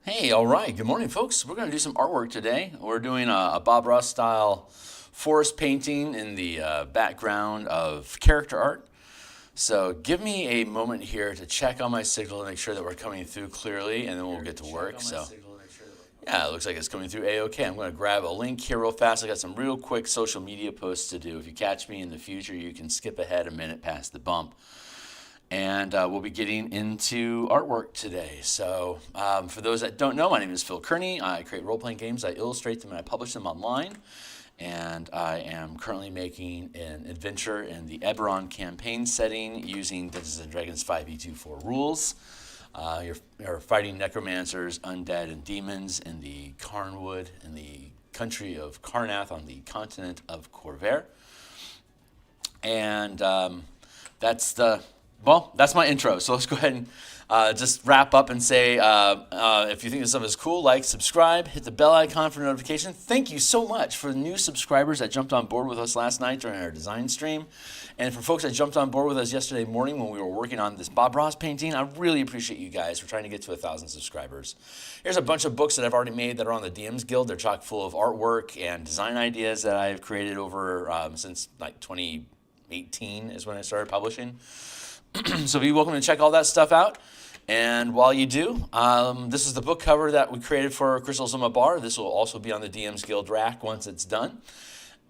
Hey, all right. Good morning, folks. We're going to do some artwork today. We're doing a Bob Ross style forest painting in the background of character art. So give me a moment here to check on my signal to make sure that we're coming through clearly, and then we'll get to work. So yeah, it looks like it's coming through A-OK. I'm going to grab a link here real fast. I got some real quick social media posts to do. If you catch me in the future, you can skip ahead a minute past the bump. And we'll be getting into artwork today. So for those that don't know, my name is Phil Kearney. I create role-playing games. I illustrate them and I publish them online. And I am currently making an adventure in the Eberron campaign setting using Dungeons & Dragons 5e24 rules. You're fighting necromancers, undead, and demons in the Carnwood, in the country of Karnath on the continent of Corvair. And that's my intro. So let's go ahead and just wrap up and say, if you think this stuff is cool, like, subscribe, hit the bell icon for notification. Thank you so much for the new subscribers that jumped on board with us last night during our design stream. And for folks that jumped on board with us yesterday morning when we were working on this Bob Ross painting, I really appreciate you guys. We're trying to get to 1,000 subscribers. Here's a bunch of books that I've already made that are on the DMsGuild. They're chock full of artwork and design ideas that I've created over since like 2018 is when I started publishing. So be welcome to check all that stuff out. And while you do, this is the book cover that we created for Crystal Zuma Bar. This will also be on the DMsGuild rack once it's done.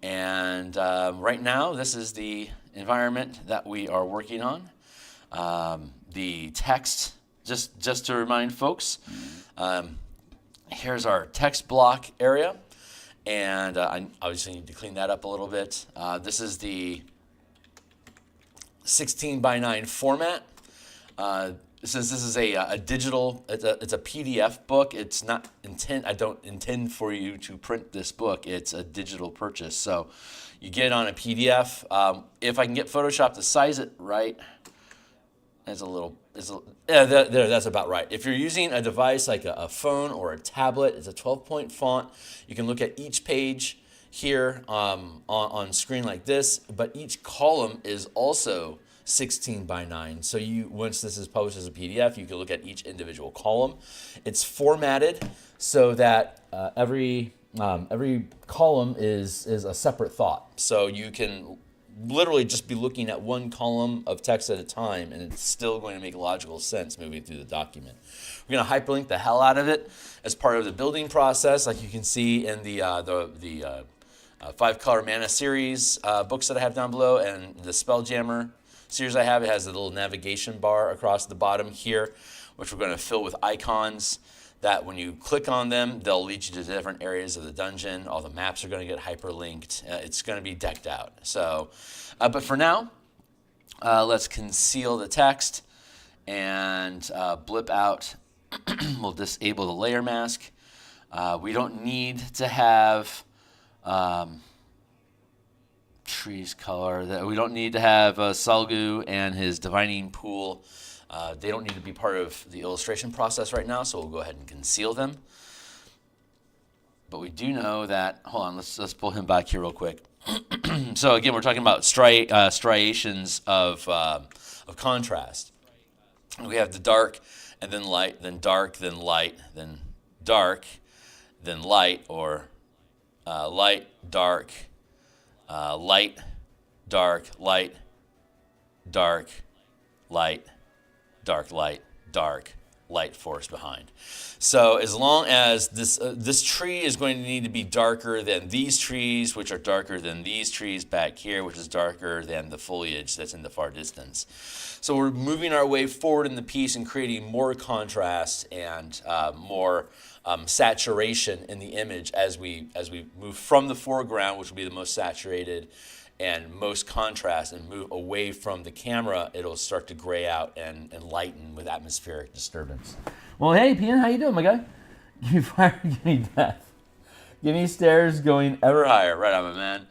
And right now, this is the environment that we are working on. The text, just to remind folks, here's our text block area. And I obviously need to clean that up a little bit. This is the 16:9 format. Since this is a digital, it's a PDF book. It's not I don't intend for you to print this book. It's a digital purchase, so you get it on a PDF. If I can get Photoshop to size it right, that's that's about right. If you're using a device like a phone or a tablet, it's a 12-point font. You can look at each page here on screen like this, but each column is also 16:9. So once this is published as a PDF, you can look at each individual column. It's formatted so that every column is a separate thought. So you can literally just be looking at one column of text at a time, and it's still going to make logical sense moving through the document. We're going to hyperlink the hell out of it as part of the building process, like you can see in the 5-color mana series books that I have down below, and the Spelljammer series I have. It has a little navigation bar across the bottom here, which we're going to fill with icons that when you click on them, they'll lead you to different areas of the dungeon. All the maps are going to get hyperlinked. It's going to be decked out. So, but for now, let's conceal the text and blip out. We'll disable the layer mask. We don't need to have trees color. We don't need to have Salgu and his divining pool. They don't need to be part of the illustration process right now, so we'll go ahead and conceal them. But we do know that, hold on, let's pull him back here real quick. So again, we're talking about striations of contrast. We have the dark, and then light, then dark, then light, then dark, then light, or light, dark, light, dark, light, dark, light, dark, light, dark, light force behind. So as long as this tree is going to need to be darker than these trees, which are darker than these trees back here, which is darker than the foliage that's in the far distance. So we're moving our way forward in the piece and creating more contrast and more saturation in the image as we move from the foreground, which will be the most saturated and most contrast, and move away from the camera. It'll start to gray out and lighten with atmospheric disturbance. Well, hey, Pian, how you doing, my guy? Give me fire, give me death. Give me stairs going ever higher. Right on, my man.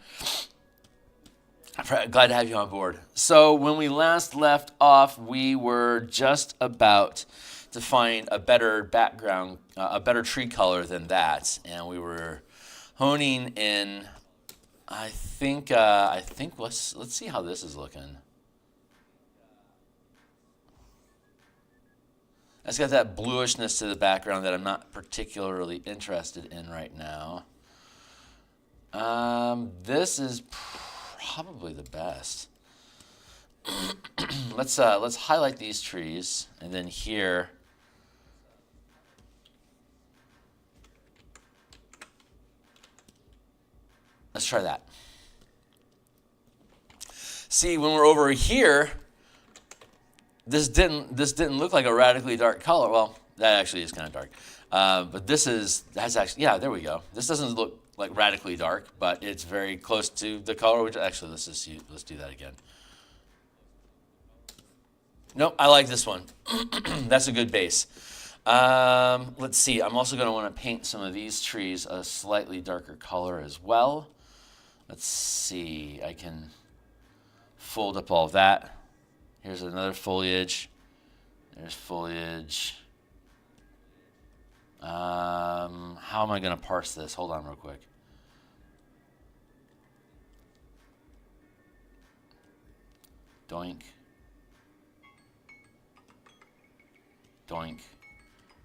Glad to have you on board. So when we last left off, we were just about to find a better background, a better tree color than that, and we were honing in. I think let's see how this is looking. It's got that bluishness to the background that I'm not particularly interested in right now. This is probably the best. Let's highlight these trees, and then here. Let's try that. See, when we're over here, this didn't look like a radically dark color. Well, that actually is kind of dark. But that's actually, yeah, there we go. This doesn't look like radically dark, but it's very close to the color. Which actually, let's do that again. Nope, I like this one. That's a good base. Let's see. I'm also going to want to paint some of these trees a slightly darker color as well. Let's see. I can fold up all of that. Here's another foliage. There's foliage. How am I going to parse this? Hold on real quick. Doink. Doink.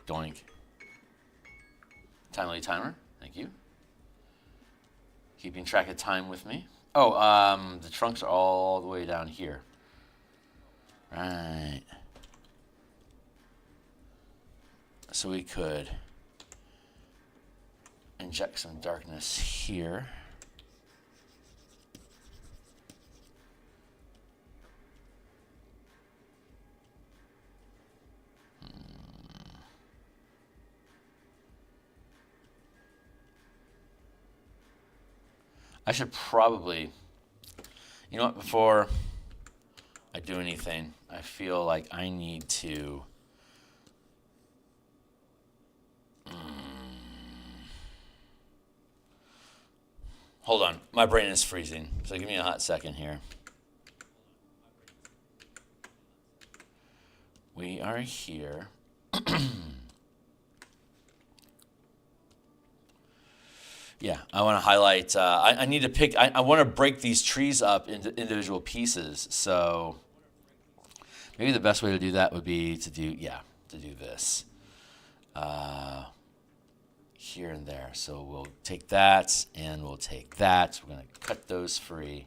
Doink. Timely timer. Thank you. Keeping track of time with me. Oh, the trunks are all the way down here. Right. So we could inject some darkness here. I should probably, you know what, before I do anything, I feel like I need to hold on, my brain is freezing, so give me a hot second here. We are here. Yeah, I want to highlight, I need to pick, I want to break these trees up into individual pieces. So maybe the best way to do that would be to do this here and there. So we'll take that and we'll take that. We're going to cut those free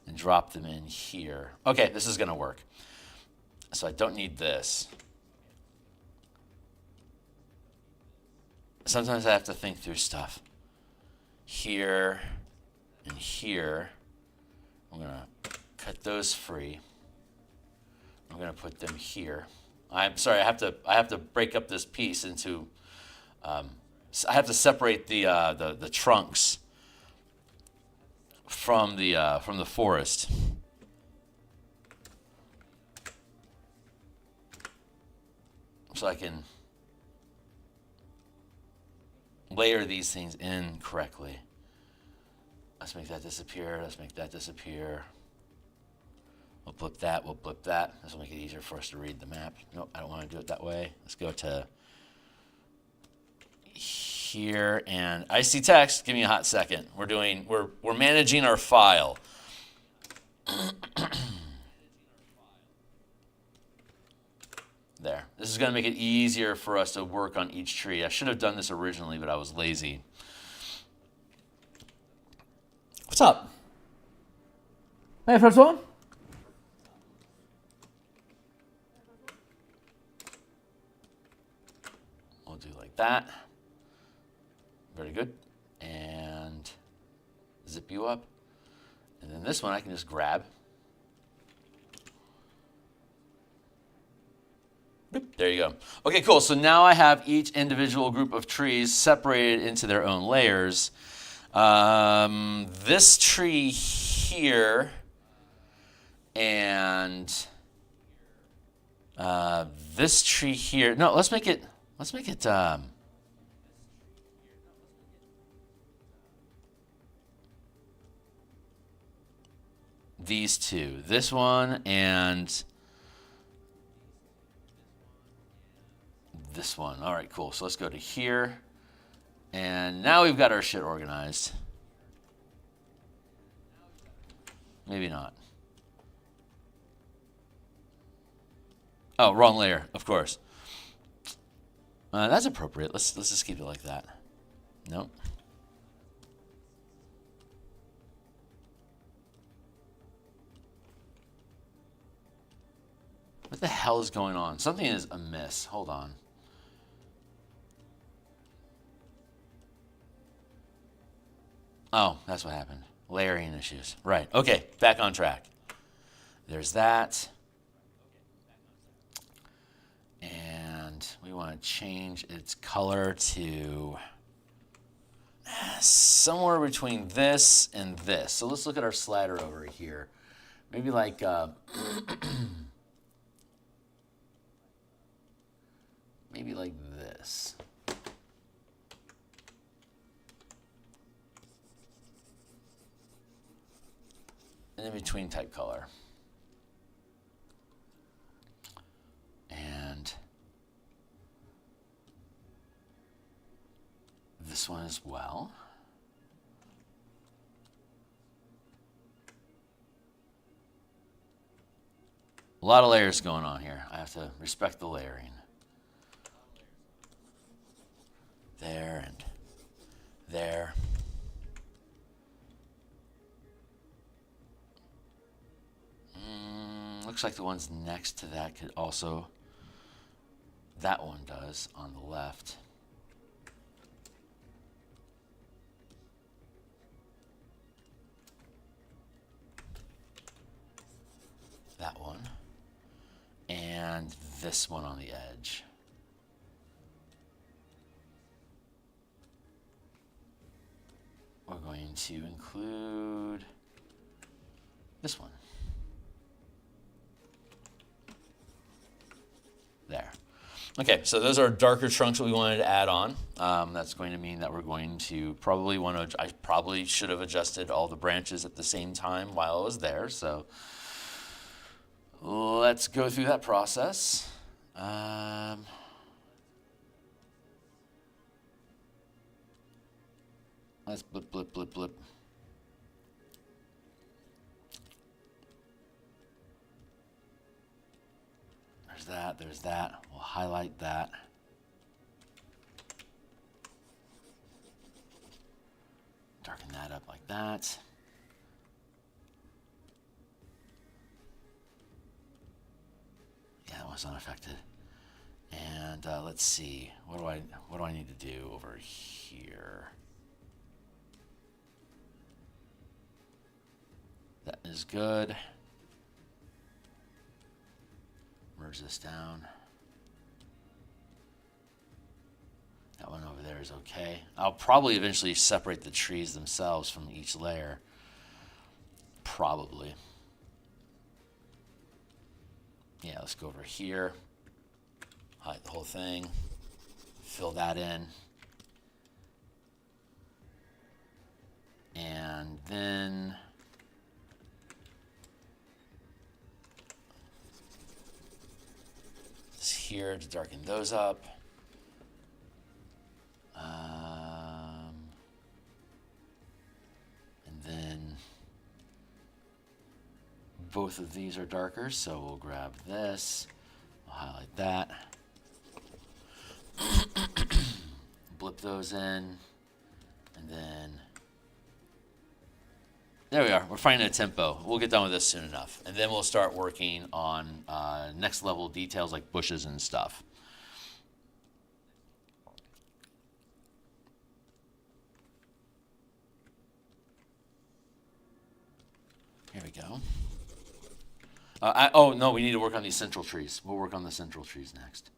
and drop them in here. Okay, this is going to work. So I don't need this. Sometimes I have to think through stuff. Here and here, I'm going to cut those free. I'm going to put them here. I'm sorry, I have to break up this piece into. I have to separate the trunks from the forest. So I can layer these things in correctly. Let's make that disappear. Let's make that disappear. We'll blip that. We'll blip that. This will make it easier for us to read the map. Nope, I don't want to do it that way. Let's go to here and I see text. Give me a hot second. We're managing our file. There. This is going to make it easier for us to work on each tree. I should have done this originally, but I was lazy. What's up? Hey, Francois. We'll do like that. Very good. And zip you up. And then this one I can just grab. There you go. Okay, cool. So now I have each individual group of trees separated into their own layers. This tree here and this tree here. No, let's make it these two. This one and this one. All right, cool. So let's go to here. And now we've got our shit organized. Maybe not. Oh, wrong layer, of course. That's appropriate. Let's just keep it like that. Nope. What the hell is going on? Something is amiss. Hold on. Oh, that's what happened. Layering issues. Right. Okay, back on track. There's that. And we want to change its color to somewhere between this and this. So let's look at our slider over here. Maybe like maybe like this. An in-between type color. And this one as well. A lot of layers going on here. I have to respect the layering. There and there. Looks like the ones next to that could also, that one does on the left. That one. And this one on the edge. We're going to include this one. There. Okay, so those are darker trunks that we wanted to add on. That's going to mean that we're going to probably want to, I probably should have adjusted all the branches at the same time while I was there. So let's go through that process. Let's blip, blip, blip, blip. There's that. We'll highlight that. Darken that up like that. Yeah, that was unaffected. And let's see. What do I need to do over here? That is good. Merge this down. That one over there is okay. I'll probably eventually separate the trees themselves from each layer. Probably. Yeah, let's go over here. Hide the whole thing. Fill that in. And then here to darken those up. And then both of these are darker, so we'll grab this. We'll highlight that. Blip those in. And then there we are. We're finding a tempo. We'll get done with this soon enough. And then we'll start working on next level details like bushes and stuff. Here we go. Oh, no, we need to work on these central trees. We'll work on the central trees next.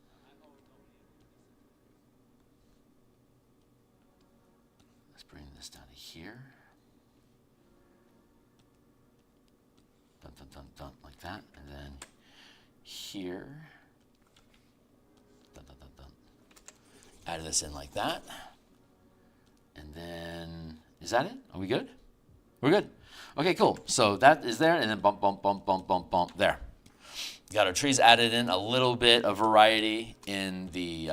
Let's bring this down to here. Dun, dun, dun, dun, like that. And then here. Dun, dun, dun, dun. Add this in like that. And then, is that it? Are we good? We're good. Okay, cool. So that is there, and then bump, bump, bump, bump, bump, bump. There. Got our trees added in, a little bit of variety in the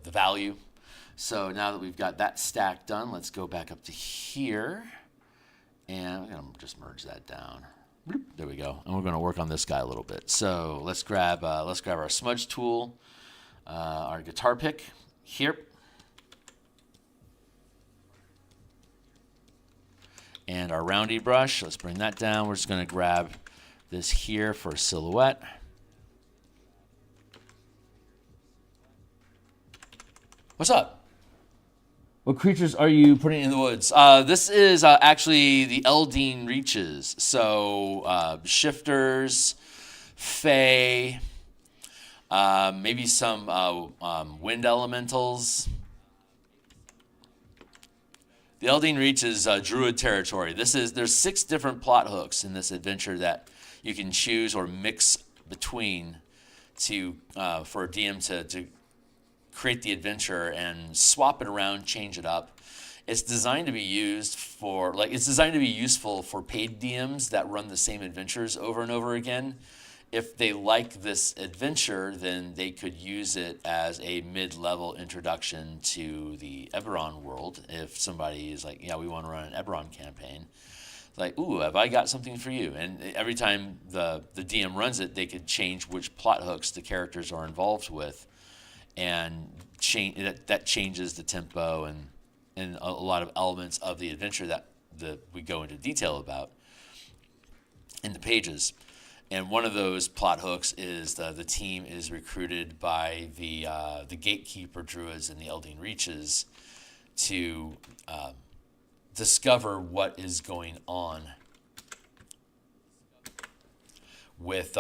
value. So now that we've got that stack done, let's go back up to here, and I'm gonna just merge that down. There we go. And we're going to work on this guy a little bit. So let's grab our smudge tool, our guitar pick here, and our roundy brush. Let's bring that down. We're just going to grab this here for a silhouette. What's up? What creatures are you putting in the woods? This is actually the Eldeen Reaches. So shifters, fae, maybe some wind elementals. The Eldeen Reaches druid territory. There's 6 different plot hooks in this adventure that you can choose or mix between for a DM to create the adventure and swap it around, change it up. It's designed to be useful for paid DMs that run the same adventures over and over again. If they like this adventure, then they could use it as a mid-level introduction to the Eberron world. If somebody is like, yeah, we want to run an Eberron campaign, like, ooh, have I got something for you? And every time the DM runs it, they could change which plot hooks the characters are involved with, and that changes the tempo and a lot of elements of the adventure that we go into detail about in the pages. And one of those plot hooks is the team is recruited by the Gatekeeper Druids in the Eldeen Reaches to discover what is going on with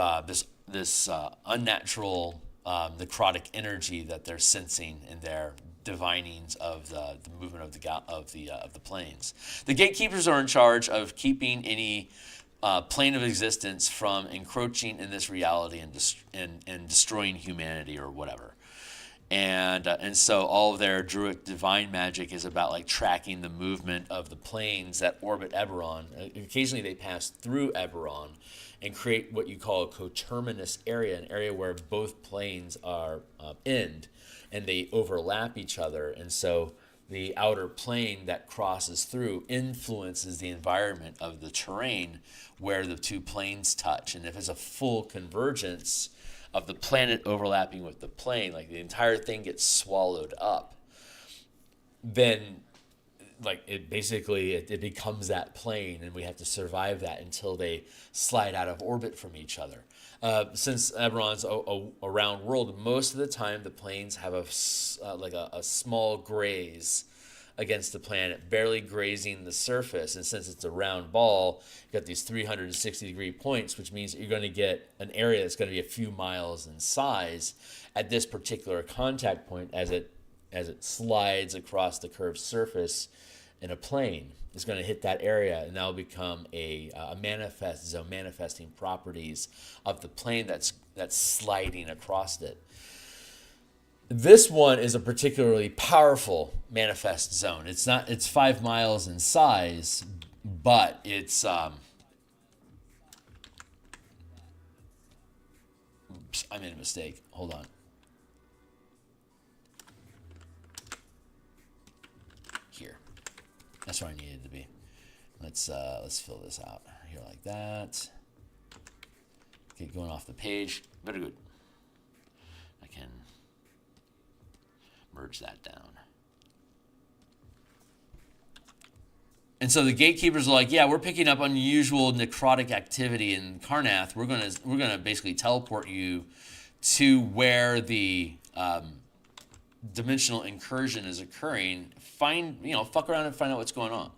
this unnatural necrotic energy that they're sensing in their divinings of the movement of the planes. The gatekeepers are in charge of keeping any plane of existence from encroaching in this reality and destroying humanity or whatever. And so all of their druid divine magic is about like tracking the movement of the planes that orbit Eberron. Occasionally they pass through Eberron and create what you call a coterminous area, an area where both planes are end and they overlap each other. And so the outer plane that crosses through influences the environment of the terrain where the two planes touch. And if it's a full convergence of the planet overlapping with the plane, like the entire thing gets swallowed up, then like it becomes that plane, and we have to survive that until they slide out of orbit from each other. Since Eberron's a round world, most of the time the planes have a small graze against the planet, barely grazing the surface. And since it's a round ball, you got these 360-degree points, which means you're going to get an area that's going to be a few miles in size at this particular contact point as it slides across the curved surface in a plane. Is going to hit that area, and that'll become a manifest zone, manifesting properties of the plane that's sliding across it. This one is a particularly powerful manifest zone. It's 5 miles in size, but it's oops, I made a mistake. Hold on. Here. That's where I needed to be. Let's fill this out here like that. Okay, going off the page. Very good. I can merge that down. And so the gatekeepers are like, yeah, we're picking up unusual necrotic activity in Karrnath. We're gonna basically teleport you to where the dimensional incursion is occurring. Fuck around and find out what's going on.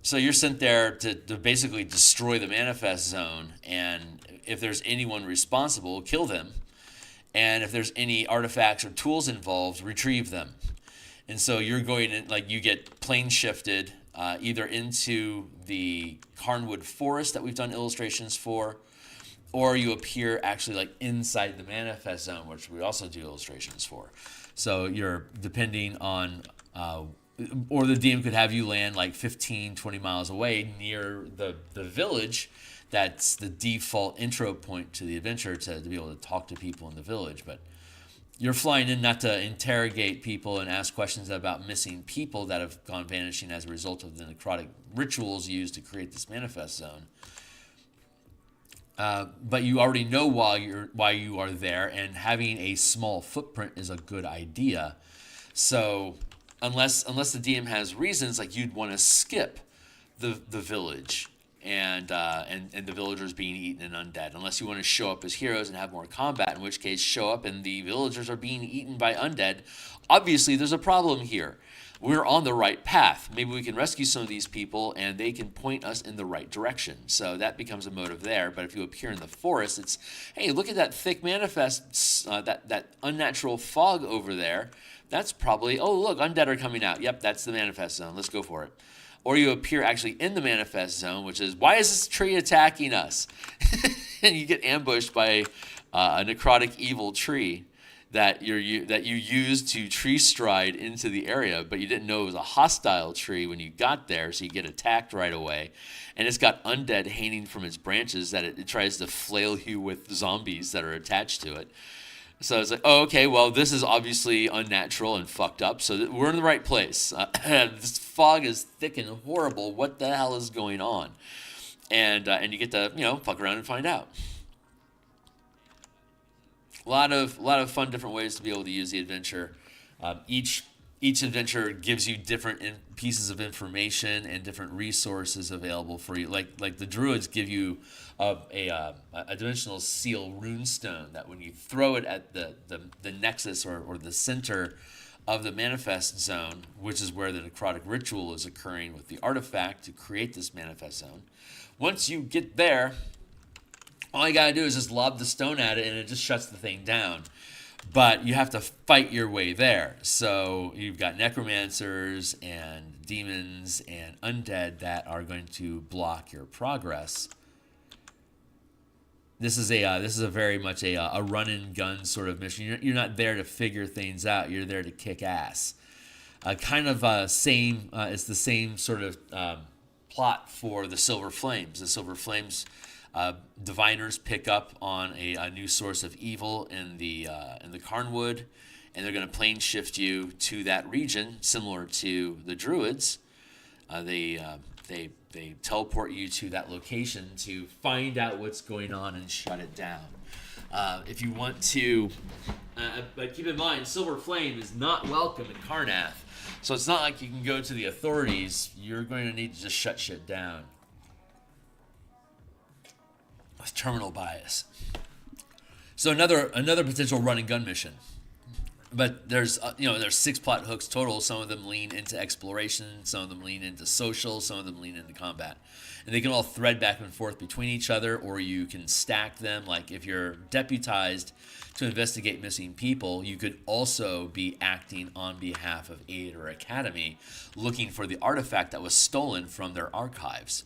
So you're sent there to basically destroy the manifest zone, and if there's anyone responsible, kill them. And if there's any artifacts or tools involved, retrieve them. And so you're going in, like, you get plane shifted either into the Carnwood Forest that we've done illustrations for, or you appear actually like inside the manifest zone, which we also do illustrations for. So you're depending on, or the DM could have you land like 15, 20 miles away near the village. That's the default intro point to the adventure to be able to talk to people in the village. But you're flying in not to interrogate people and ask questions about missing people that have gone vanishing as a result of the necrotic rituals used to create this manifest zone. but you already know why you are there, and having a small footprint is a good idea. So unless the DM has reasons, like you'd want to skip the village and the villagers being eaten and undead, unless you want to show up as heroes and have more combat, in which case show up and the villagers are being eaten by undead. Obviously, there's a problem here. We're on the right path. Maybe we can rescue some of these people and they can point us in the right direction. So that becomes a motive there. But if you appear in the forest, it's, hey, look at that thick manifest, that unnatural fog over there. That's probably, oh, look, undead are coming out. Yep, that's the manifest zone. Let's go for it. Or you appear actually in the manifest zone, which is, why is this tree attacking us? And you get ambushed by a necrotic evil tree that you used to tree stride into the area, but you didn't know it was a hostile tree when you got there, so you get attacked right away. And it's got undead hanging from its branches that it tries to flail you with zombies that are attached to it. So it's like, oh, okay, well, this is obviously unnatural and fucked up, so we're in the right place. This fog is thick and horrible. What the hell is going on? And you get to, fuck around and find out. A lot of fun different ways to be able to use the adventure. Each adventure gives you different pieces of information and different resources available for you. Like the druids give you a dimensional seal runestone that when you throw it at the nexus or the center of the manifest zone, which is where the necrotic ritual is occurring with the artifact to create this manifest zone. Once you get there, all you gotta do is just lob the stone at it and it just shuts the thing down. But you have to fight your way there. So you've got necromancers and demons and undead that are going to block your progress. This is a very much a run and gun sort of mission. You're not there to figure things out. You're there to kick ass. It's the same sort of plot for the Silver Flames. The Silver Flames. Diviners pick up on a new source of evil in the Carnwood, and they're going to plane shift you to that region, similar to the Druids. They teleport you to that location to find out what's going on and shut it down. If you want to, but keep in mind, Silver Flame is not welcome in Karrnath, so it's not like you can go to the authorities. You're going to need to just shut shit down. Terminal bias. So another potential run and gun mission, but there's 6 plot hooks total. Some of them lean into exploration, some of them lean into social, some of them lean into combat, and they can all thread back and forth between each other, or you can stack them. Like if you're deputized to investigate missing people, you could also be acting on behalf of Aid or Academy, looking for the artifact that was stolen from their archives.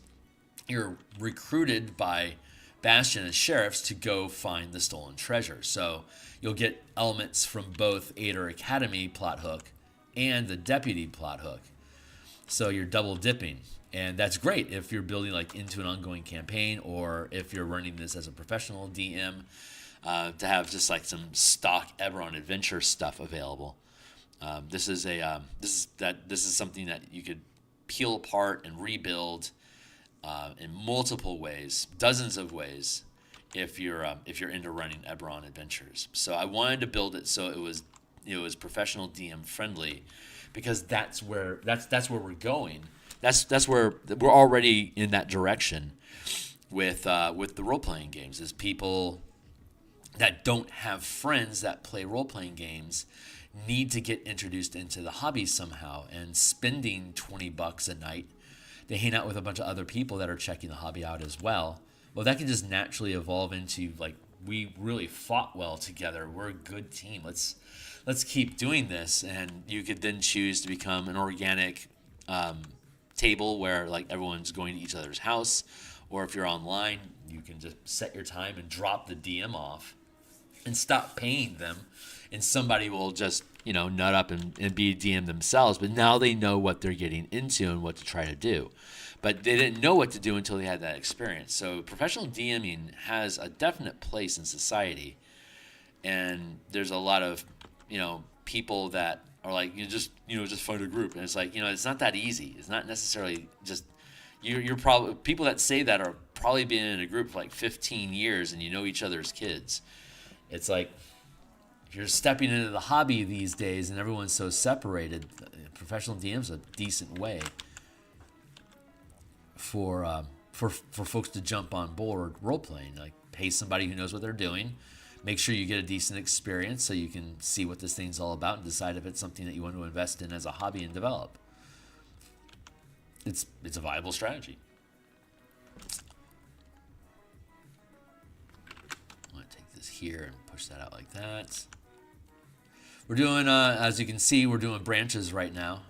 You're recruited by Bastion and sheriffs to go find the stolen treasure. So you'll get elements from both Aid or Academy plot hook and the deputy plot hook. So you're double dipping. And that's great if you're building like into an ongoing campaign, or if you're running this as a professional DM, to have just like some stock Eberron adventure stuff available. This is something that you could peel apart and rebuild in multiple ways, dozens of ways, if you're into running Eberron adventures. So I wanted to build it so it was professional DM friendly, because that's where we're going. That's where we're already in that direction with the role playing games. Is people that don't have friends that play role playing games need to get introduced into the hobby somehow, and spending $20 a night, they hang out with a bunch of other people that are checking the hobby out as well. Well, that can just naturally evolve into like, we really fought well together. We're a good team. Let's keep doing this. And you could then choose to become an organic table where like everyone's going to each other's house, or if you're online, you can just set your time and drop the DM off and stop paying them, and somebody will just nut up and be a DM themselves, but now they know what they're getting into and what to try to do. But they didn't know what to do until they had that experience. So professional DMing has a definite place in society, and there's a lot of people that are like, just find a group, and it's like, it's not that easy. It's not necessarily just you're probably, people that say that are probably been in a group for like 15 years and you know each other's kids. It's like, if you're stepping into the hobby these days and everyone's so separated, professional DM's a decent way for folks to jump on board role playing. Like, pay somebody who knows what they're doing. Make sure you get a decent experience so you can see what this thing's all about and decide if it's something that you want to invest in as a hobby and develop. It's a viable strategy. I'm going to take this here and push that out like that. We're doing, as you can see, we're doing branches right now.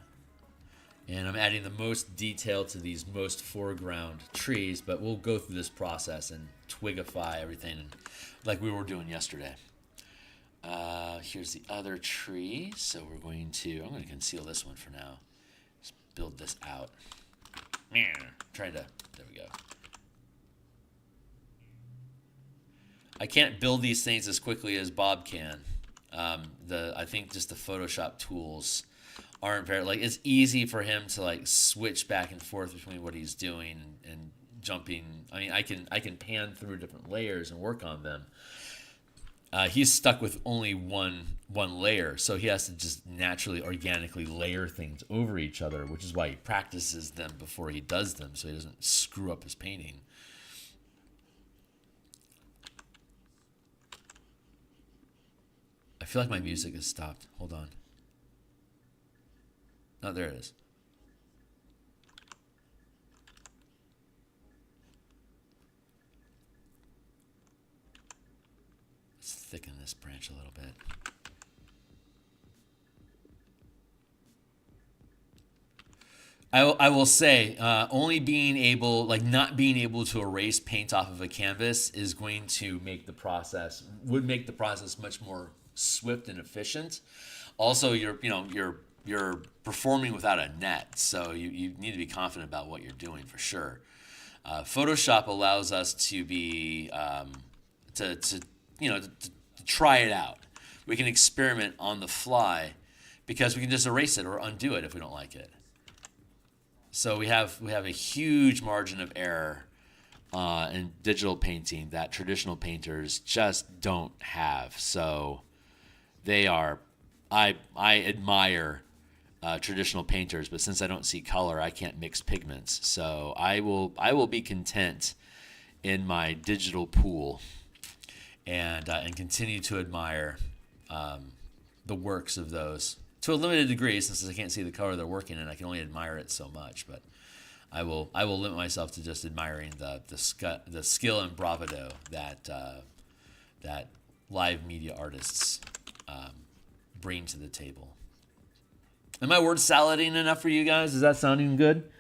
And I'm adding the most detail to these most foreground trees, but we'll go through this process and twigify everything like we were doing yesterday. Here's the other tree. So I'm going to conceal this one for now. Just build this out. There we go. I can't build these things as quickly as Bob can. I think just the Photoshop tools aren't very, like, it's easy for him to like switch back and forth between what he's doing and jumping. I mean, I can pan through different layers and work on them. He's stuck with only one layer, so he has to just naturally, organically layer things over each other, which is why he practices them before he does them, so he doesn't screw up his painting. I feel like my music has stopped. Hold on. Oh, there it is. Let's thicken this branch a little bit. I will say, only being able, like not being able to erase paint off of a canvas is going to make the process, would make the process much more swift and efficient. Also, you're performing without a net, so you need to be confident about what you're doing for sure. Photoshop allows us to be to try it out. We can experiment on the fly because we can just erase it or undo it if we don't like it. So we have a huge margin of error in digital painting that traditional painters just don't have. So they are, I admire traditional painters, but since I don't see color, I can't mix pigments. So I will be content in my digital pool and continue to admire the works of those to a limited degree, since I can't see the color they're working in. I can only admire it so much, but I will limit myself to just admiring the skill and bravado that live media artists bring to the table. Am my word salading enough for you guys? Is that sounding good?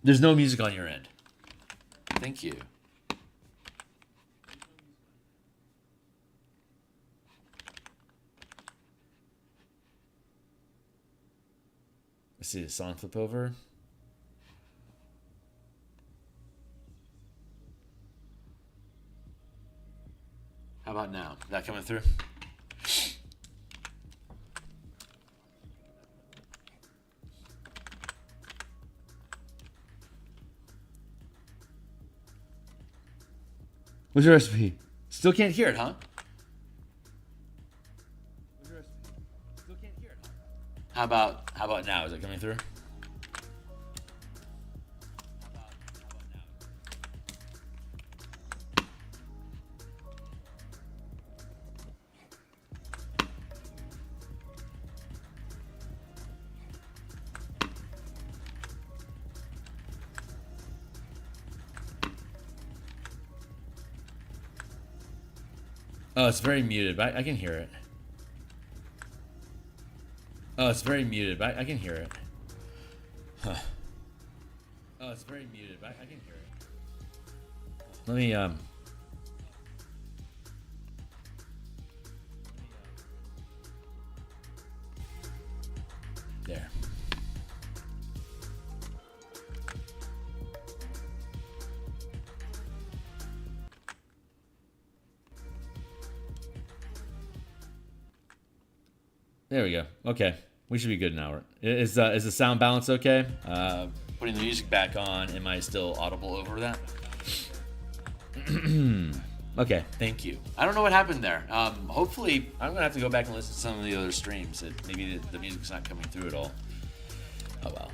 There's no music on your end. Thank you. Let's see, a song flip over. How about now? Is that coming through? What's your recipe? Still can't hear it, huh? What's your recipe? Still can't hear it, huh? How about now? Is it coming through? Oh, it's very muted, but I can hear it. Oh, it's very muted, but I can hear it. Huh. Oh, it's very muted, but I can hear it. Let me, there. There we go. Okay, we should be good now. Is the sound balance okay? putting the music back on. Am I still audible over that? Okay. Thank you. I don't know what happened there. Hopefully, I'm going to have to go back and listen to some of the other streams. Maybe the music's not coming through at all. Oh, well.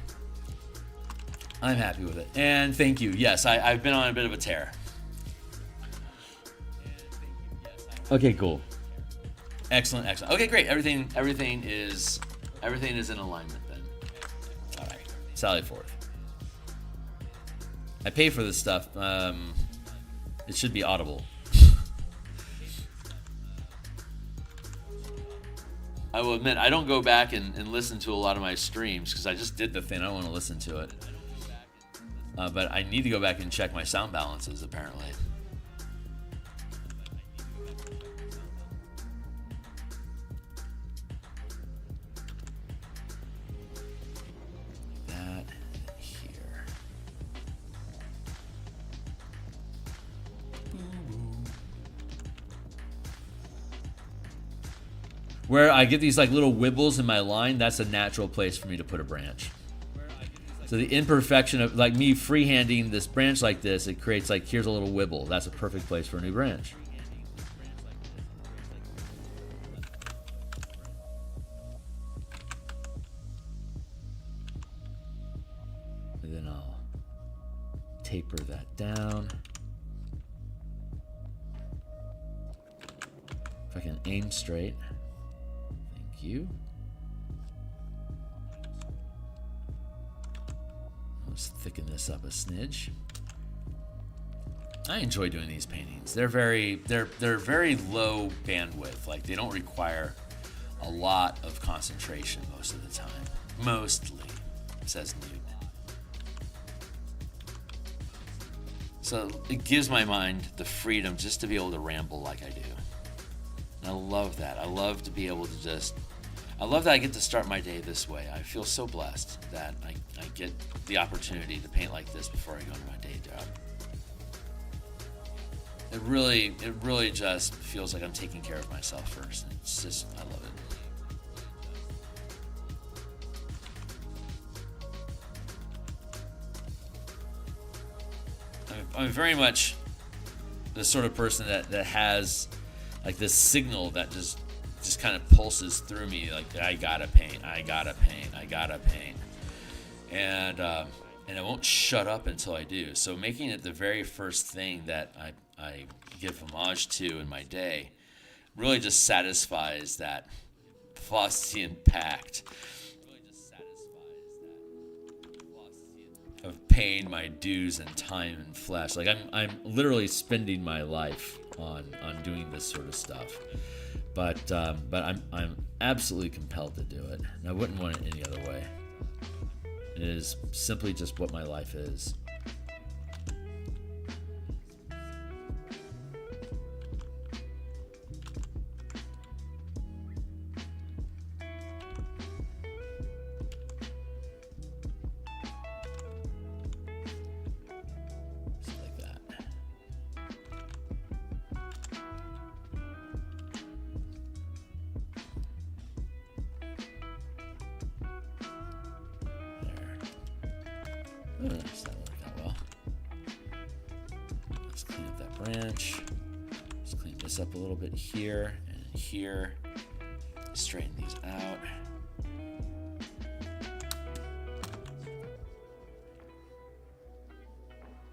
I'm happy with it. And thank you. Yes, I've been on a bit of a tear. Okay, cool. Excellent, excellent. Okay, great. Everything is in alignment then. All right. Sally forth. I pay for this stuff. It should be audible. I will admit, I don't go back and listen to a lot of my streams because I just did the thing. I don't want to listen to it. But I need to go back and check my sound balances, apparently. That here. Where I get these like little wibbles in my line, that's a natural place for me to put a branch. So the imperfection of like me freehanding this branch like this, it creates like, here's a little wibble. That's a perfect place for a new branch. And then I'll taper that down. If I can aim straight. Thank you. Let's thicken this up a smidge. I enjoy doing these paintings. They're very low bandwidth. Like they don't require a lot of concentration most of the time. Mostly, says Newt. So it gives my mind the freedom just to be able to ramble like I do. And I love that. I love to be able to just... I love that I get to start my day this way. I feel so blessed that I get the opportunity to paint like this before I go to my day job. It really just feels like I'm taking care of myself first. It's just, I love it. I'm very much the sort of person that has like this signal that just kind of pulses through me, like I gotta paint, and I won't shut up until I do. So making it the very first thing that I give homage to in my day really just satisfies that Faustian pact of paying my dues and time and flesh. Like I'm literally spending my life on doing this sort of stuff. But I'm absolutely compelled to do it, and I wouldn't want it any other way. It is simply just what my life is. That's not working out well. Let's clean up that branch. Let's clean this up a little bit here and here. Straighten these out.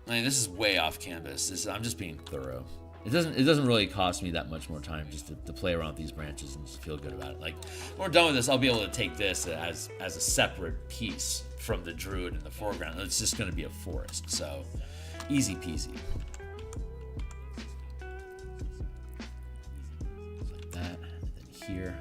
I mean, this is way off canvas. I'm just being thorough. It doesn't really cost me that much more time just to play around with these branches and just feel good about it. Like when we're done with this, I'll be able to take this as a separate piece from the druid in the foreground. It's just going to be a forest, so easy peasy. Like that, and then here.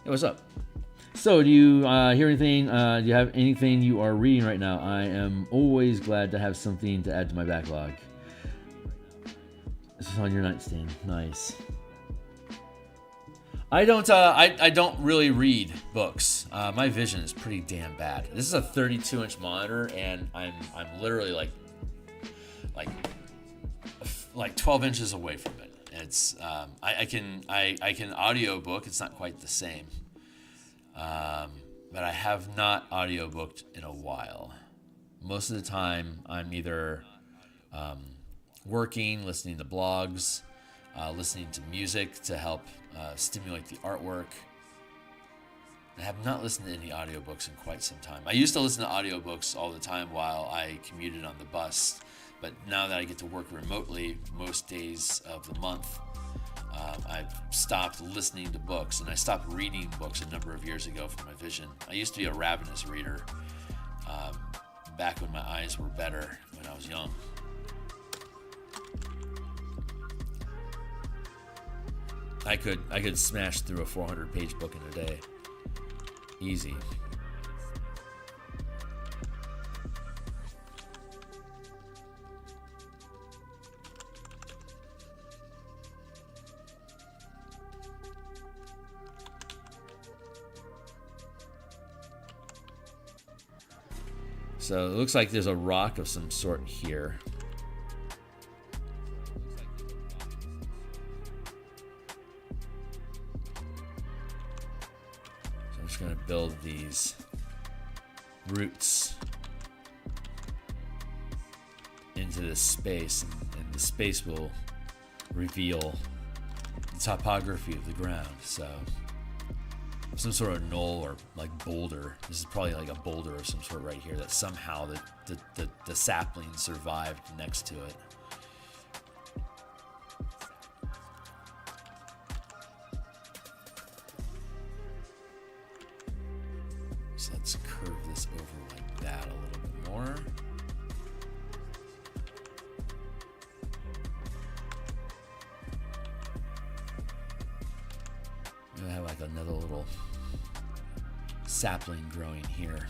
Hey, what's up? So, do you hear anything? Do you have anything you are reading right now? I am always glad to have something to add to my backlog. This is on your nightstand. Nice. I don't really read books. My vision is pretty damn bad. This is a 32-inch monitor, and I'm literally like 12 inches away from it. It's I can audiobook. It's not quite the same, but I have not audiobooked in a while. Most of the time, I'm either working, listening to blogs, listening to music to help stimulate the artwork. I have not listened to any audiobooks in quite some time. I used to listen to audiobooks all the time while I commuted on the bus, but now that I get to work remotely most days of the month, I've stopped listening to books, and I stopped reading books a number of years ago for my vision. I used to be a ravenous reader back when my eyes were better when I was young. I could smash through a 400-page book in a day. Easy. So it looks like there's a rock of some sort here. So I'm just going to build these roots into this space, and the space will reveal the topography of the ground. So some sort of knoll or like boulder. This is probably like a boulder of some sort right here that somehow the sapling survived next to it. So let's curve this over like that a little bit more. I have like another little sapling growing here.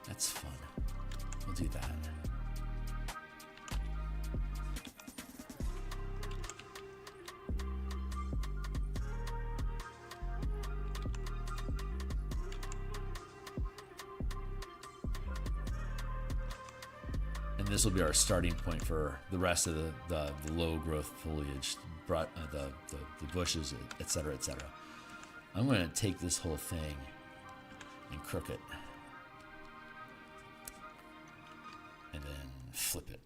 That's fun. We'll do that. And this will be our starting point for the rest of the low growth foliage, the bushes, etc., etc. I'm going to take this whole thing and crook it, and then flip it.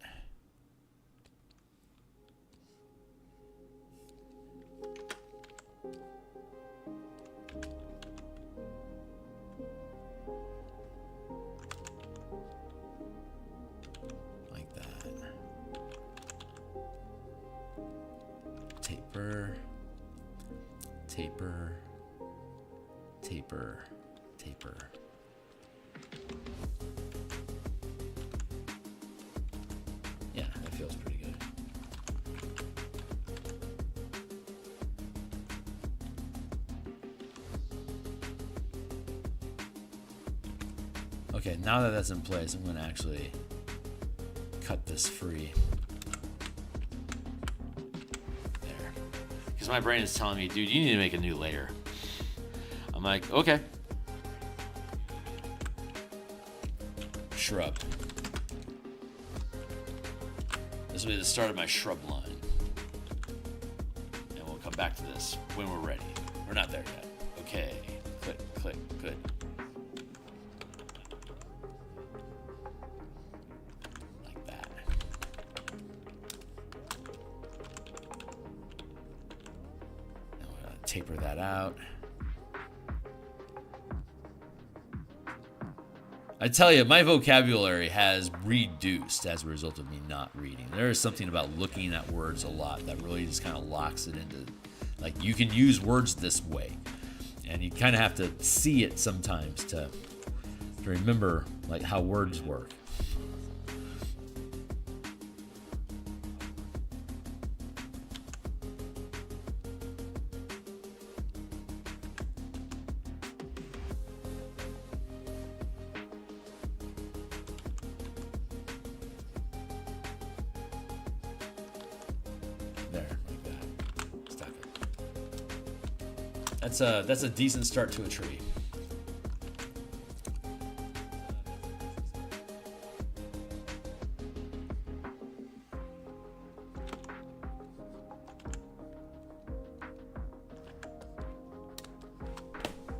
Like that. Taper, taper, taper, taper. Yeah, that feels pretty good. Okay, now that that's in place, I'm going to actually cut this free. There. Because my brain is telling me, dude, you need to make a new layer. I'm like, okay. Shrub. This will be the start of my shrub line. And we'll come back to this when we're ready. We're not there yet. Okay. Click, click, good. Like that. And we're going to taper that out. I tell you, my vocabulary has reduced as a result of me not reading. There is something about looking at words a lot that really just kind of locks it into, like, you can use words this way. And you kind of have to see it sometimes to remember, like, how words work. There, like that. Stuck it. That's a decent start to a tree.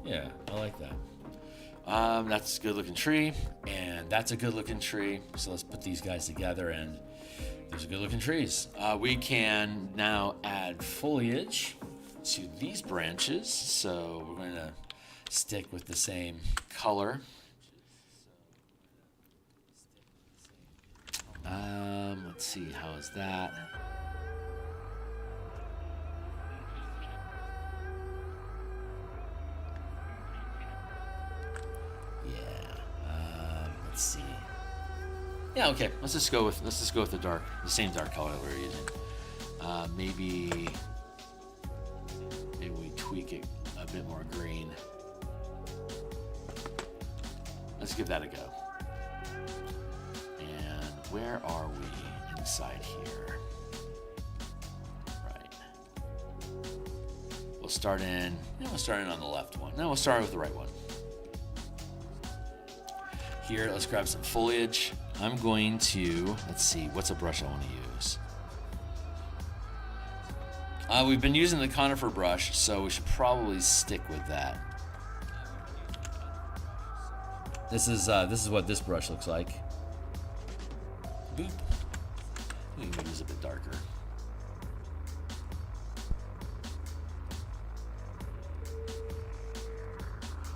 Yeah, I like that. That's a good looking tree, and that's a good looking tree. So let's put these guys together, and those are good looking trees. We can now add foliage to these branches. So we're going to stick with the same color. Let's see, how is that? Let's see. Yeah, okay. Let's just go with the same dark color that we're using. Maybe we tweak it a bit more green. Let's give that a go. And where are we inside here? Right. We'll start in on the left one. No, we'll start with the right one. Here, let's grab some foliage. I'm going to, let's see, what's a brush I want to use? We've been using the conifer brush, so we should probably stick with that. This is what this brush looks like. Boop. We can use a bit darker.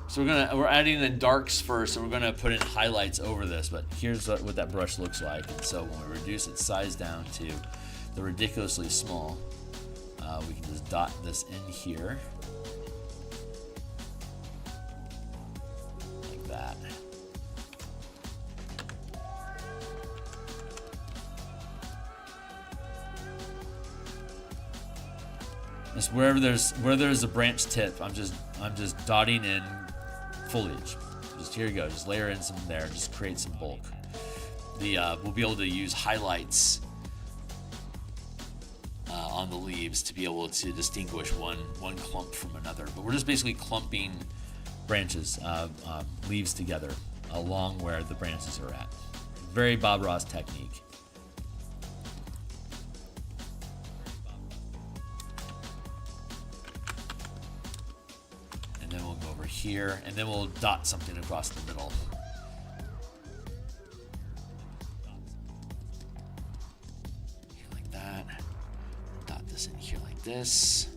So we're adding the darks first, and we're gonna put in highlights over this. But here's what that brush looks like. And so when we reduce its size down to the ridiculously small, we can just dot this in here, like that. Just where there's a branch tip, I'm just dotting in foliage. Just here you go. Just layer in some there. Just create some bulk. We'll be able to use highlights on the leaves to be able to distinguish one clump from another. But we're just basically clumping branches, leaves together along where the branches are at. Very Bob Ross technique. Here, and then we'll dot something across the middle. Here like that. Dot this in here like this.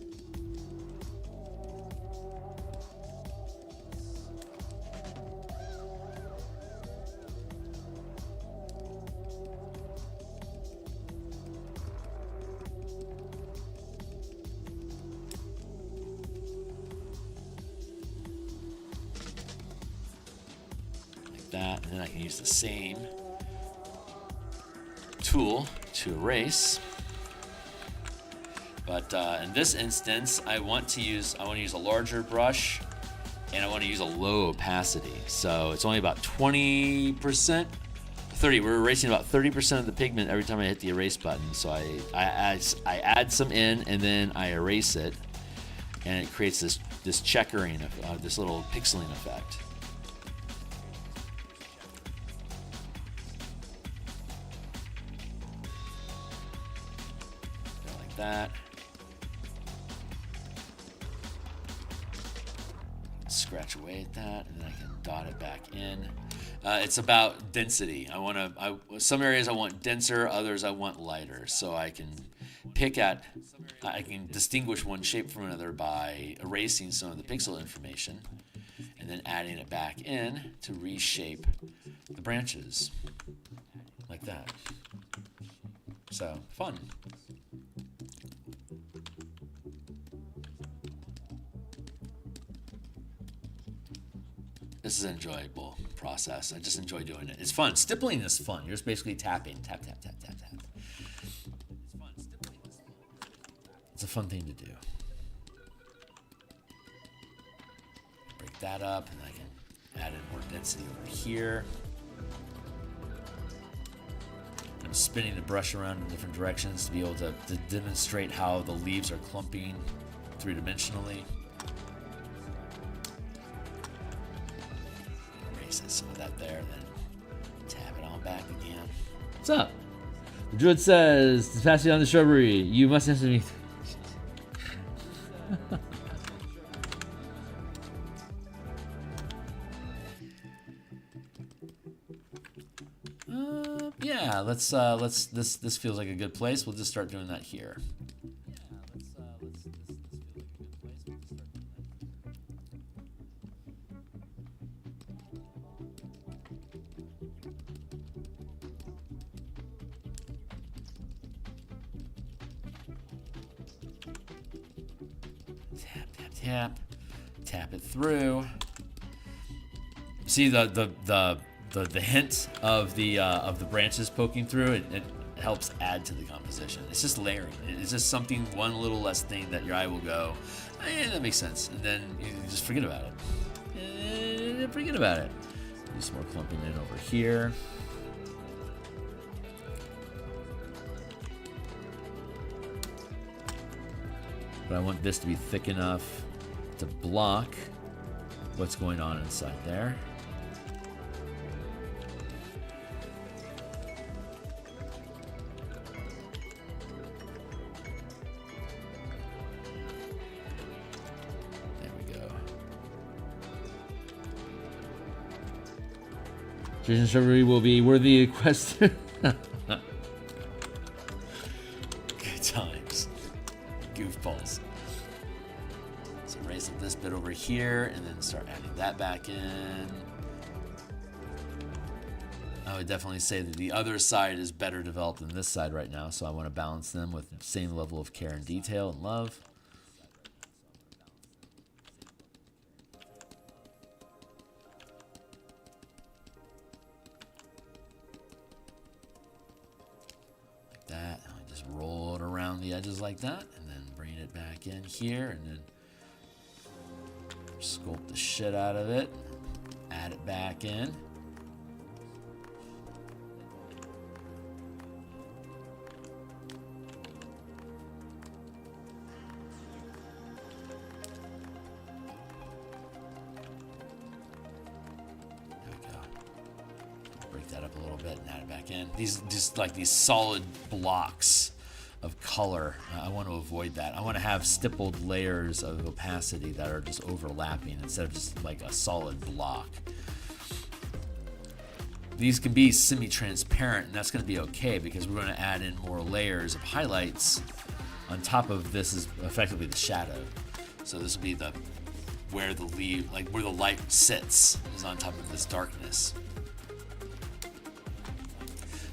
That, and then I can use the same tool to erase. But in this instance, I want to use a larger brush, and I want to use a low opacity. So it's only about 20%, 30. We're erasing about 30% of the pigment every time I hit the erase button. So I add some in, and then I erase it, and it creates this checkering, this little pixeling effect. That. Scratch away at that, and then I can dot it back in. It's about density. Some areas I want denser, others I want lighter. So I can I can distinguish one shape from another by erasing some of the pixel information and then adding it back in to reshape the branches like that. So fun. This is an enjoyable process. I just enjoy doing it. It's fun. Stippling is fun. You're just basically tapping. Tap, tap, tap, tap, tap. It's a fun thing to do. Break that up, and I can add in more density over here. I'm spinning the brush around in different directions to be able to demonstrate how the leaves are clumping three-dimensionally. Erase some of that there, then tap it on back again. What's up? The druid says, to pass you on the shrubbery, you must answer me. Yeah, let's this feels like a good place. We'll just start doing that here. Tap it through. See the hint of the branches poking through. It helps add to the composition. It's just layering. It's just something, one little less thing that your eye will go, that makes sense, and then you just forget about it. Forget about it. Do some more clumping in over here. But I want this to be thick enough to block what's going on inside there. There we go. Tradition shrubbery will be worthy of quest. Good times. Goofballs. So raise up this bit over here and then start adding that back in. I would definitely say that the other side is better developed than this side right now, so I want to balance them with the same level of care and detail and love. Like that. And I just roll it around the edges like that, and then bring it back in here, and then sculpt the shit out of it, add it back in. There we go. Break that up a little bit and add it back in. These just like these solid blocks of color. I want to avoid that. I want to have stippled layers of opacity that are just overlapping instead of just like a solid block. These can be semi-transparent, and that's going to be okay because we're going to add in more layers of highlights on top of this is effectively the shadow. So this will be the where the leaf, like where the light sits, is on top of this darkness.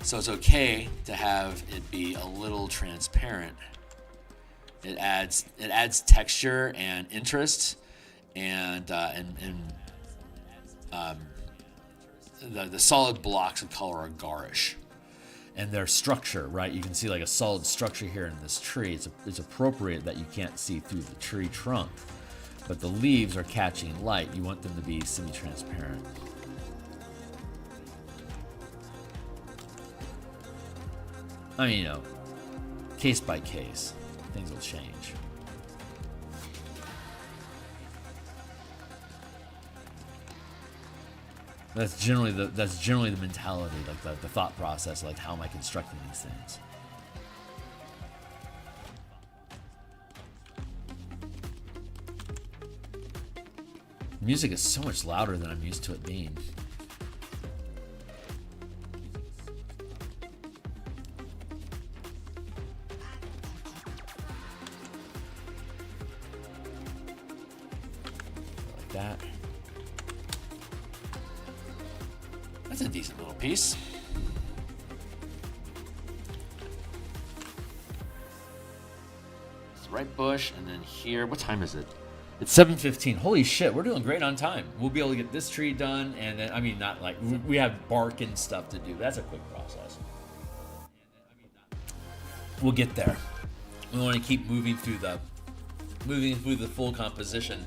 So it's okay to have it be a little transparent. It adds texture and interest, and the solid blocks of color are garish, and their structure, right? You can see like a solid structure here in this tree. It's appropriate that you can't see through the tree trunk, but the leaves are catching light. You want them to be semi-transparent. I mean, case by case, things will change. That's generally the mentality, like the thought process, like how am I constructing these things. Music is so much louder than I'm used to it being. That. That's a decent little piece. It's the right bush, and then here. What time is it? It's 7:15. Holy shit, we're doing great on time. We'll be able to get this tree done, and then, I mean, not like, we have bark and stuff to do. That's a quick process. We'll get there. We want to keep moving through the full composition.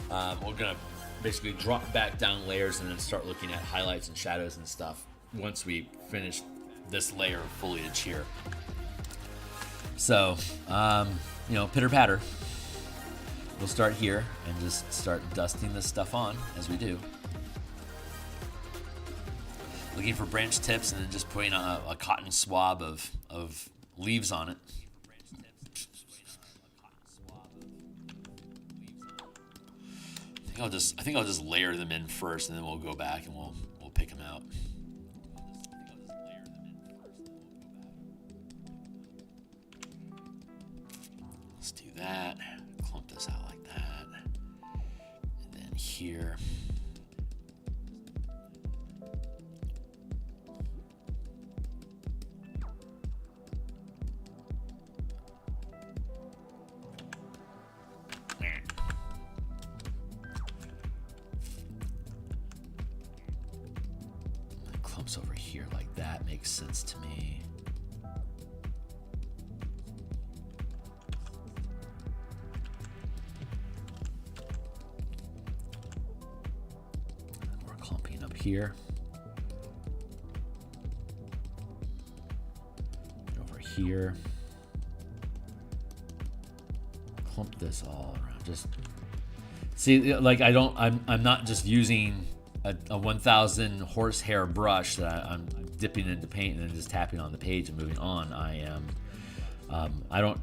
We're gonna basically drop back down layers and then start looking at highlights and shadows and stuff once we finish this layer of foliage here. So, pitter patter. We'll start here and just start dusting this stuff on as we do. Looking for branch tips and then just putting a cotton swab of leaves on it. I think I'll just layer them in first, and then we'll go back and we'll pick them out. Let's do that. Clump this out like that, and then here. Over here like that makes sense to me. And we're clumping up here. Over here. Clump this all around. Just see, like I'm not just using a 1000 horsehair brush that I'm dipping into paint and then just tapping on the page and moving on. I don't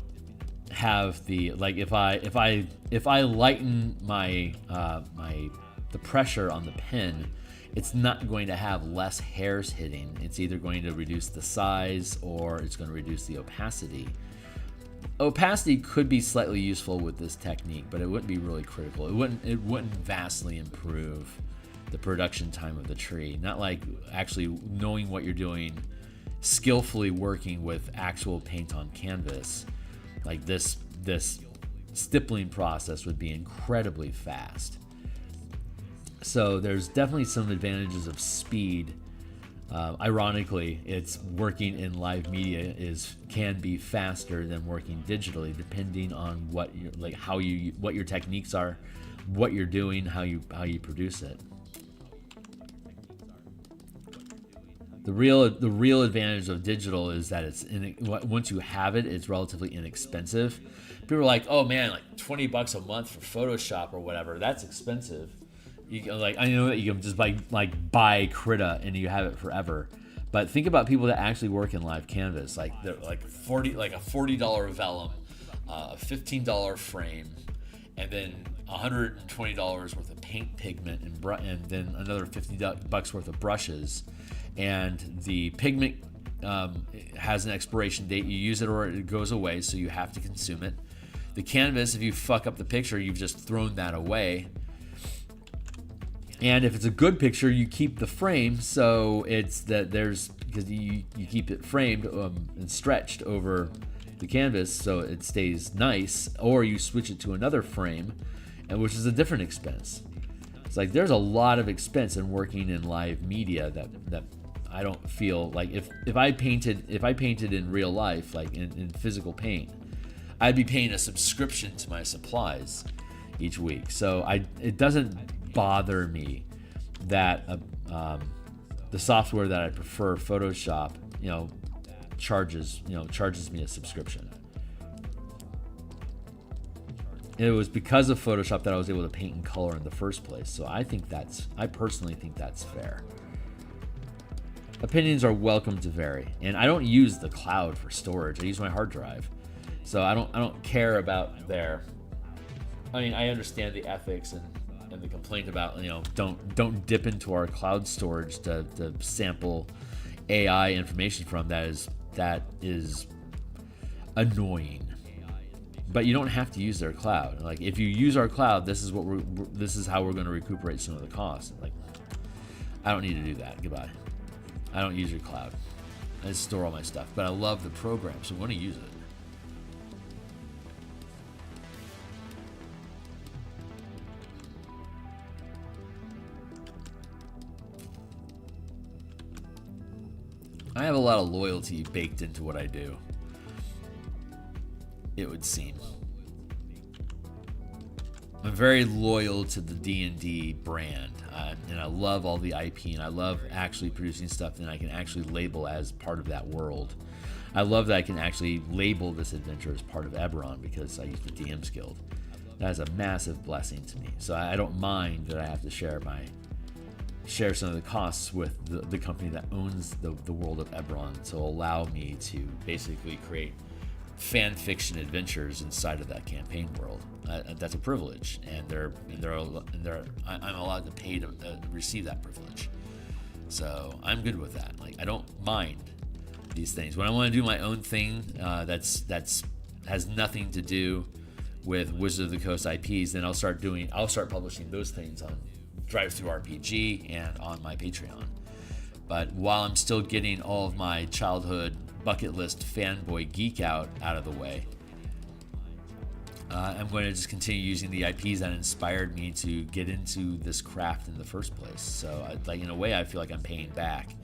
have the, like, if I lighten my the pressure on the pen, it's not going to have less hairs hitting. It's either going to reduce the size or it's going to reduce the opacity. Opacity could be slightly useful with this technique, but it wouldn't be really critical. It wouldn't vastly improve the production time of the tree. Not like actually knowing what you're doing, skillfully working with actual paint on canvas. Like this stippling process would be incredibly fast. So there's definitely some advantages of speed. Ironically, it's working in live media can be faster than working digitally, depending on what your techniques are, what you're doing, how you produce it. The real advantage of digital is that once you have it, it's relatively inexpensive. People are like, oh man, like $20 a month for Photoshop or whatever, that's expensive. I know that you can just buy Krita and you have it forever. But think about people that actually work in live canvas, like a $40 vellum, a $15 frame, and then $120 worth of paint pigment and then another $50 worth of brushes. And the pigment has an expiration date. You use it or it goes away, so you have to consume it. The canvas, if you fuck up the picture, you've just thrown that away. And if it's a good picture, you keep the frame, so it's that because you keep it framed and stretched over the canvas so it stays nice, or you switch it to another frame, and which is a different expense. It's like there's a lot of expense in working in live media that I don't feel like if I painted in real life, like in physical paint, I'd be paying a subscription to my supplies each week. So it doesn't bother me that the software that I prefer, Photoshop, charges me a subscription. It was because of Photoshop that I was able to paint in color in the first place. So I personally think that's fair. Opinions are welcome to vary, and I don't use the cloud for storage. I use my hard drive, so I don't care about their. I mean, I understand the ethics and the complaint about don't dip into our cloud storage to sample AI information from. That is annoying. But you don't have to use their cloud. Like if you use our cloud, this is how we're going to recuperate some of the costs. Like I don't need to do that. Goodbye. I don't use your cloud. I just store all my stuff. But I love the program, so I'm going to use it. I have a lot of loyalty baked into what I do, it would seem. I'm very loyal to the D&D brand. and I love all the IP, and I love actually producing stuff that I can actually label as part of that world. I love that I can actually label this adventure as part of Eberron because I use the DMsGuild. That is a massive blessing to me. So I don't mind that I have to share some of the costs with the company that owns the world of Eberron to allow me to basically create fan fiction adventures inside of that campaign world. That's a privilege, and I'm allowed to pay to receive that privilege. So I'm good with that. Like, I don't mind these things. When I want to do my own thing, that's has nothing to do with Wizard of the Coast IPs, then I'll start publishing those things on DriveThruRPG and on my Patreon. But while I'm still getting all of my childhood bucket list fanboy geek out of the way, I'm going to just continue using the IPs that inspired me to get into this craft in the first place. So, in a way, I feel like I'm paying back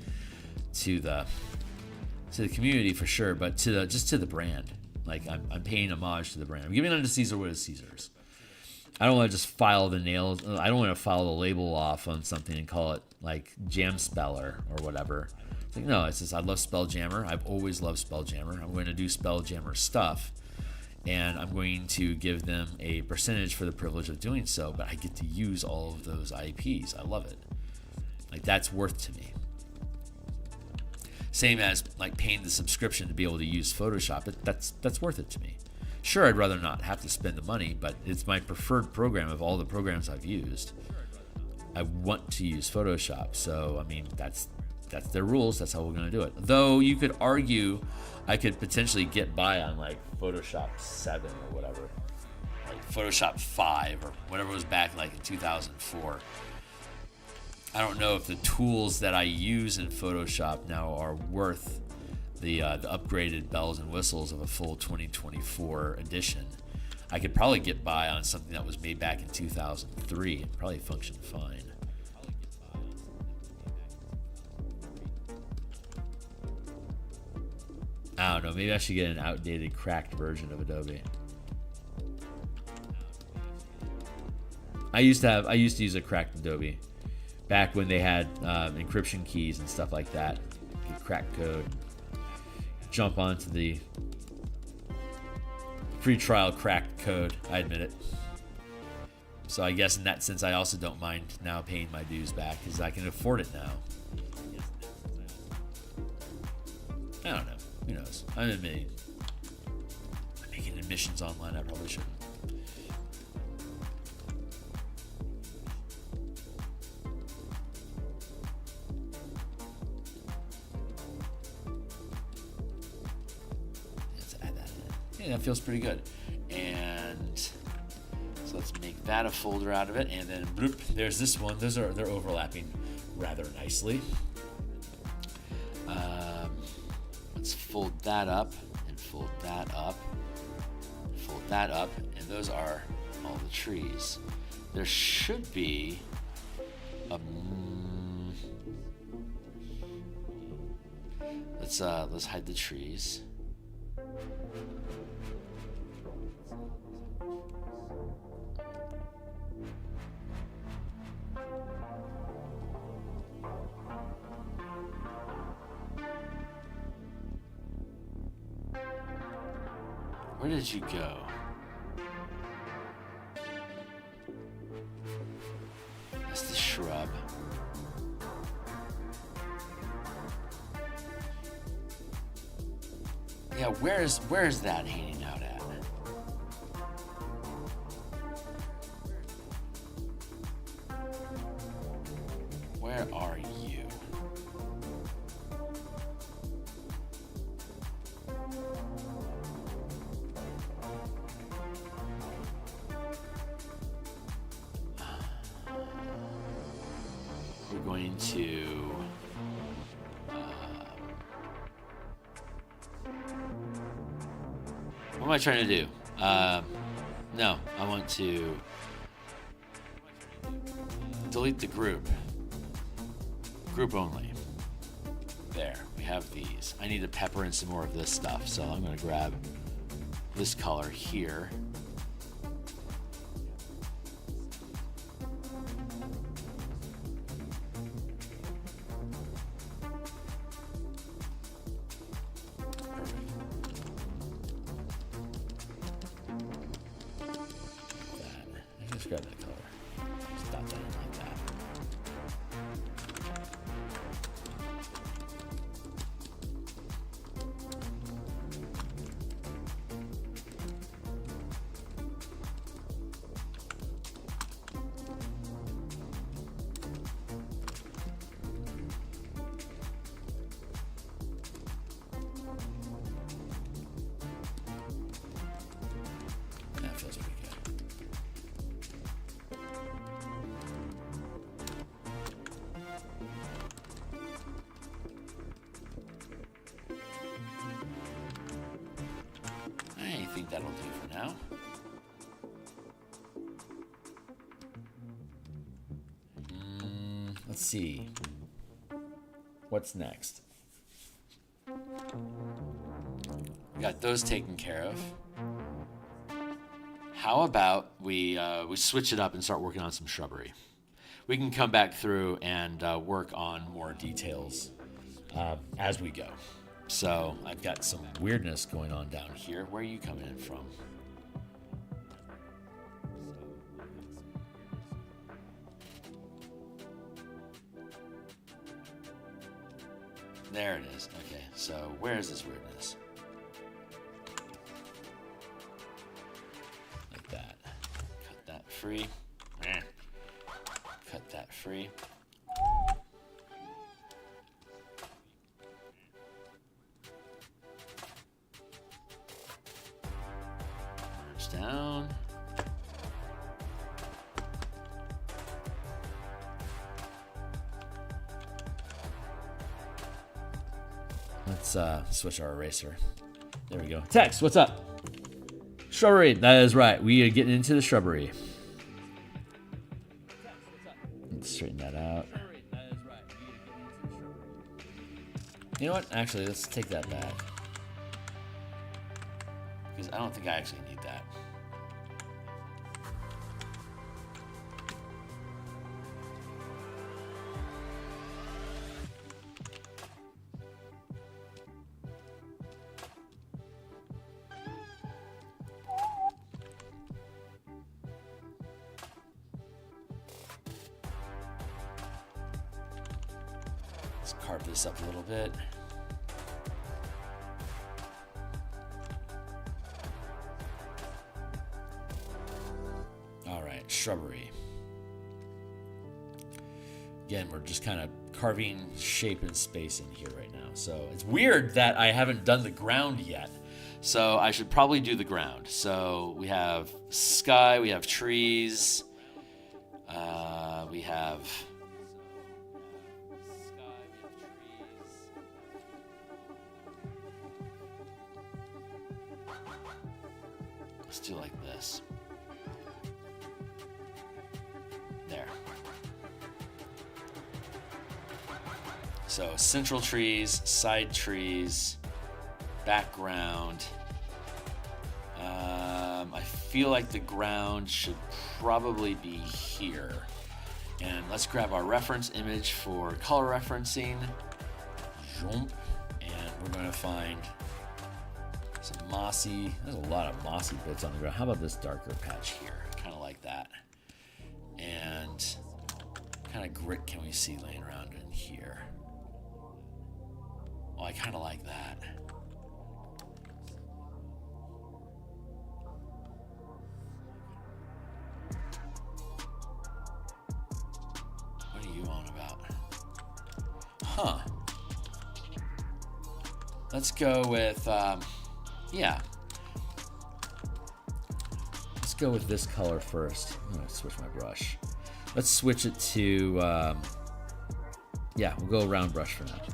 to the community for sure, but to the brand. Like, I'm paying homage to the brand. I'm giving unto Caesar what is Caesar's. I don't want to just file the nails. I don't want to file the label off on something and call it like Jam Speller or whatever. It's like, no, it's just I love Spelljammer. I've always loved Spelljammer. I'm going to do Spelljammer stuff, and I'm going to give them a percentage for the privilege of doing so, but I get to use all of those IPs. I love it. Like, that's worth to me. Same as like paying the subscription to be able to use Photoshop. That's worth it to me. Sure, I'd rather not have to spend the money, but it's my preferred program of all the programs I've used. I want to use Photoshop, so I mean that's their rules. That's how we're going to do it. Though you could argue I could potentially get by on like Photoshop 7 or whatever, like Photoshop 5 or whatever was back like in 2004. I don't know if the tools that I use in Photoshop now are worth the upgraded bells and whistles of a full 2024 edition. I could probably get by on something that was made back in 2003 and probably function fine. I don't know, maybe I should get an outdated, cracked version of Adobe. I used to use a cracked Adobe back when they had encryption keys and stuff like that. You could crack code, jump onto the free trial cracked code. I admit it. So I guess in that sense, I also don't mind now paying my dues back because I can afford it now. I don't know. Who knows? I'm making admissions online. I probably shouldn't. That feels pretty good. And so let's make that a folder out of it, and then bloop, there's this one. They're overlapping rather nicely. Let's fold that up and fold that up, fold that up, and those are all the trees. There should be a let's hide the trees. Where did you go? That's the shrub. Yeah, where's that hanging out at? Where are you? We're going to what am I trying to do? No, I want to delete the group. Group only. There, we have these. I need to pepper in some more of this stuff, so I'm going to grab this color here. grab that color. Just dot that in like that. That feels pretty good. I think that'll do for now. Let's see. What's next? We got those taken care of. How about we switch it up and start working on some shrubbery? We can come back through and work on more details as we go. So I've got some weirdness going on down here. Where are you coming in from? There it is. Okay, so where is this weirdness? Like that. Cut that free. Cut that free. Merge down. Let's switch our eraser. There we go. Text, what's up? Shrubbery. That is right. We are getting into the shrubbery. Let's straighten that out. You know what? Actually, let's take that back. Because I don't think I actually need that. Let's carve this up a little bit. All right, shrubbery. Again, we're just kind of carving shape and space in here right now. So it's weird that I haven't done the ground yet. So I should probably do the ground. So we have sky, we have trees, we have... Let's do like this. There. So central trees, side trees, background. I feel like the ground should probably be here. And let's grab our reference image for color referencing. Jump. And we're going to find some mossy. There's a lot of mossy bits on the ground. How about this darker patch here? Kind of like that. And what kind of grit can we see laying around in here? Oh, I kind of like that. What are you on about? Huh. Let's go with, yeah. Let's go with this color first. I'm gonna switch my brush. Let's switch it to, yeah, we'll go round brush for now. Like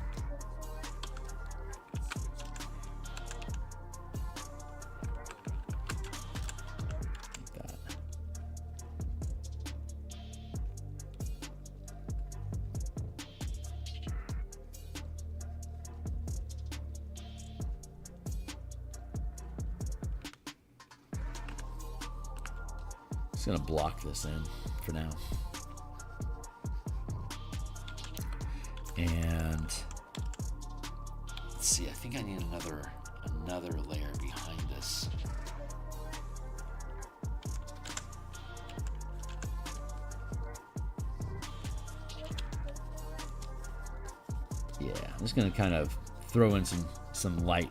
that. Just gonna block this in for now. And let's see, I think I need another layer behind this. I'm just gonna kind of throw in some light,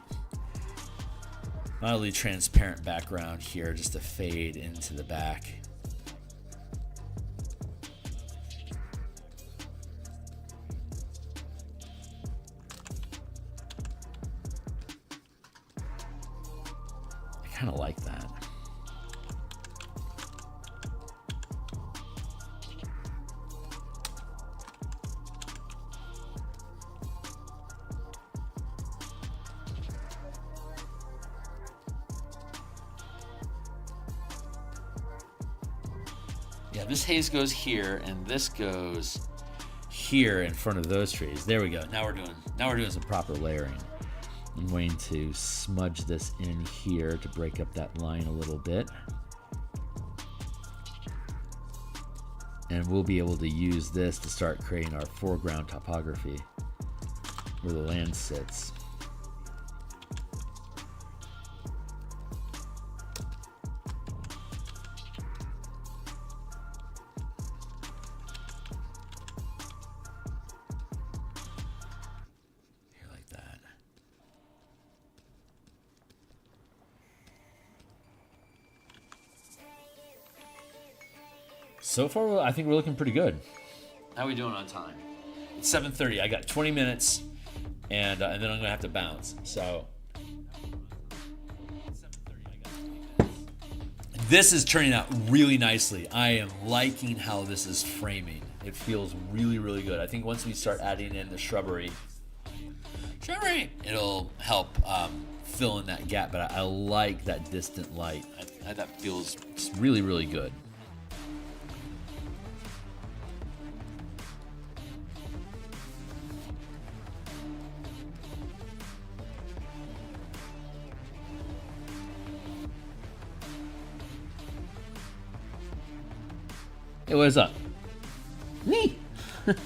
mildly transparent background here, just to fade into the back. I kind of like that. Yeah, this haze goes here, and this goes here in front of those trees. There we go. Now we're doing some proper layering. I'm going to smudge this in here to break up that line a little bit. And we'll be able to use this to start creating our foreground topography where the land sits. So far, I think we're looking pretty good. How are we doing on time? It's 7:30. I got 20 minutes, and then I'm gonna have to bounce. So this is turning out really nicely. I am liking how this is framing. It feels really, really good. I think once we start adding in the shrubbery, it'll help fill in that gap. But I like that distant light. That feels really, really good. Hey, what's up? Me. There,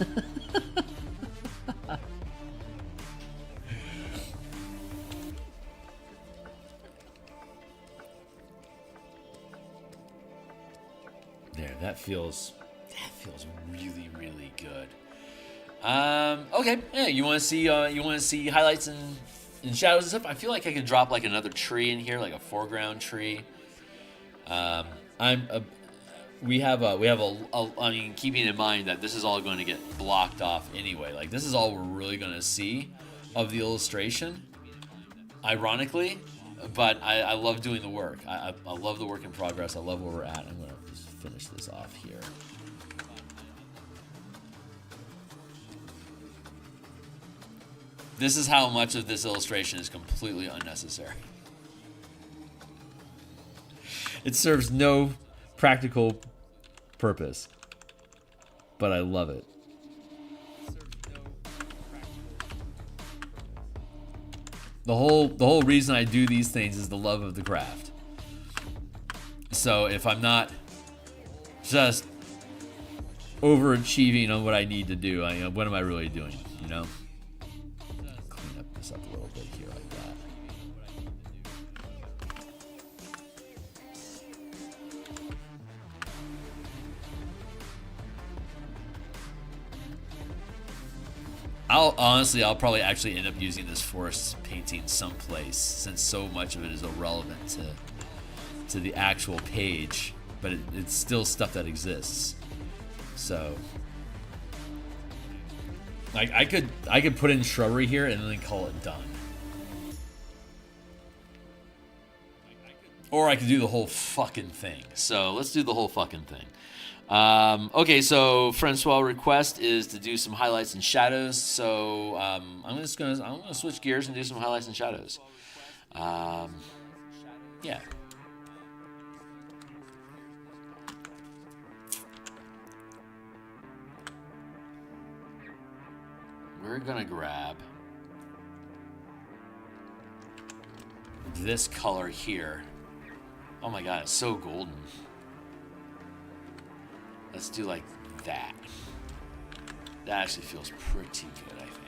that feels really, really good. Okay, yeah. You want to see highlights and shadows and stuff? I feel like I could drop like another tree in here, like a foreground tree. We have a I mean, keeping in mind that this is all going to get blocked off anyway. Like, this is all we're really going to see of the illustration, ironically. But I love doing the work. I love the work in progress. I love where we're at. I'm going to just finish this off here. This is how much of this illustration is completely unnecessary. It serves no practical purpose, but I love it. The whole reason I do these things is the love of the craft. So if I'm not just overachieving on what I need to do, what am I really doing? You know? Clean up this up a little bit here like that. I'll probably actually end up using this forest painting someplace, since so much of it is irrelevant to the actual page, but it's still stuff that exists. So I could put in shrubbery here and then call it done. Or I could do the whole fucking thing. So let's do the whole fucking thing. Okay, so Francois' request is to do some highlights and shadows. So I'm gonna switch gears and do some highlights and shadows. Yeah. We're gonna grab this color here. Oh my god, it's so golden. Let's do like that. That actually feels pretty good, I think.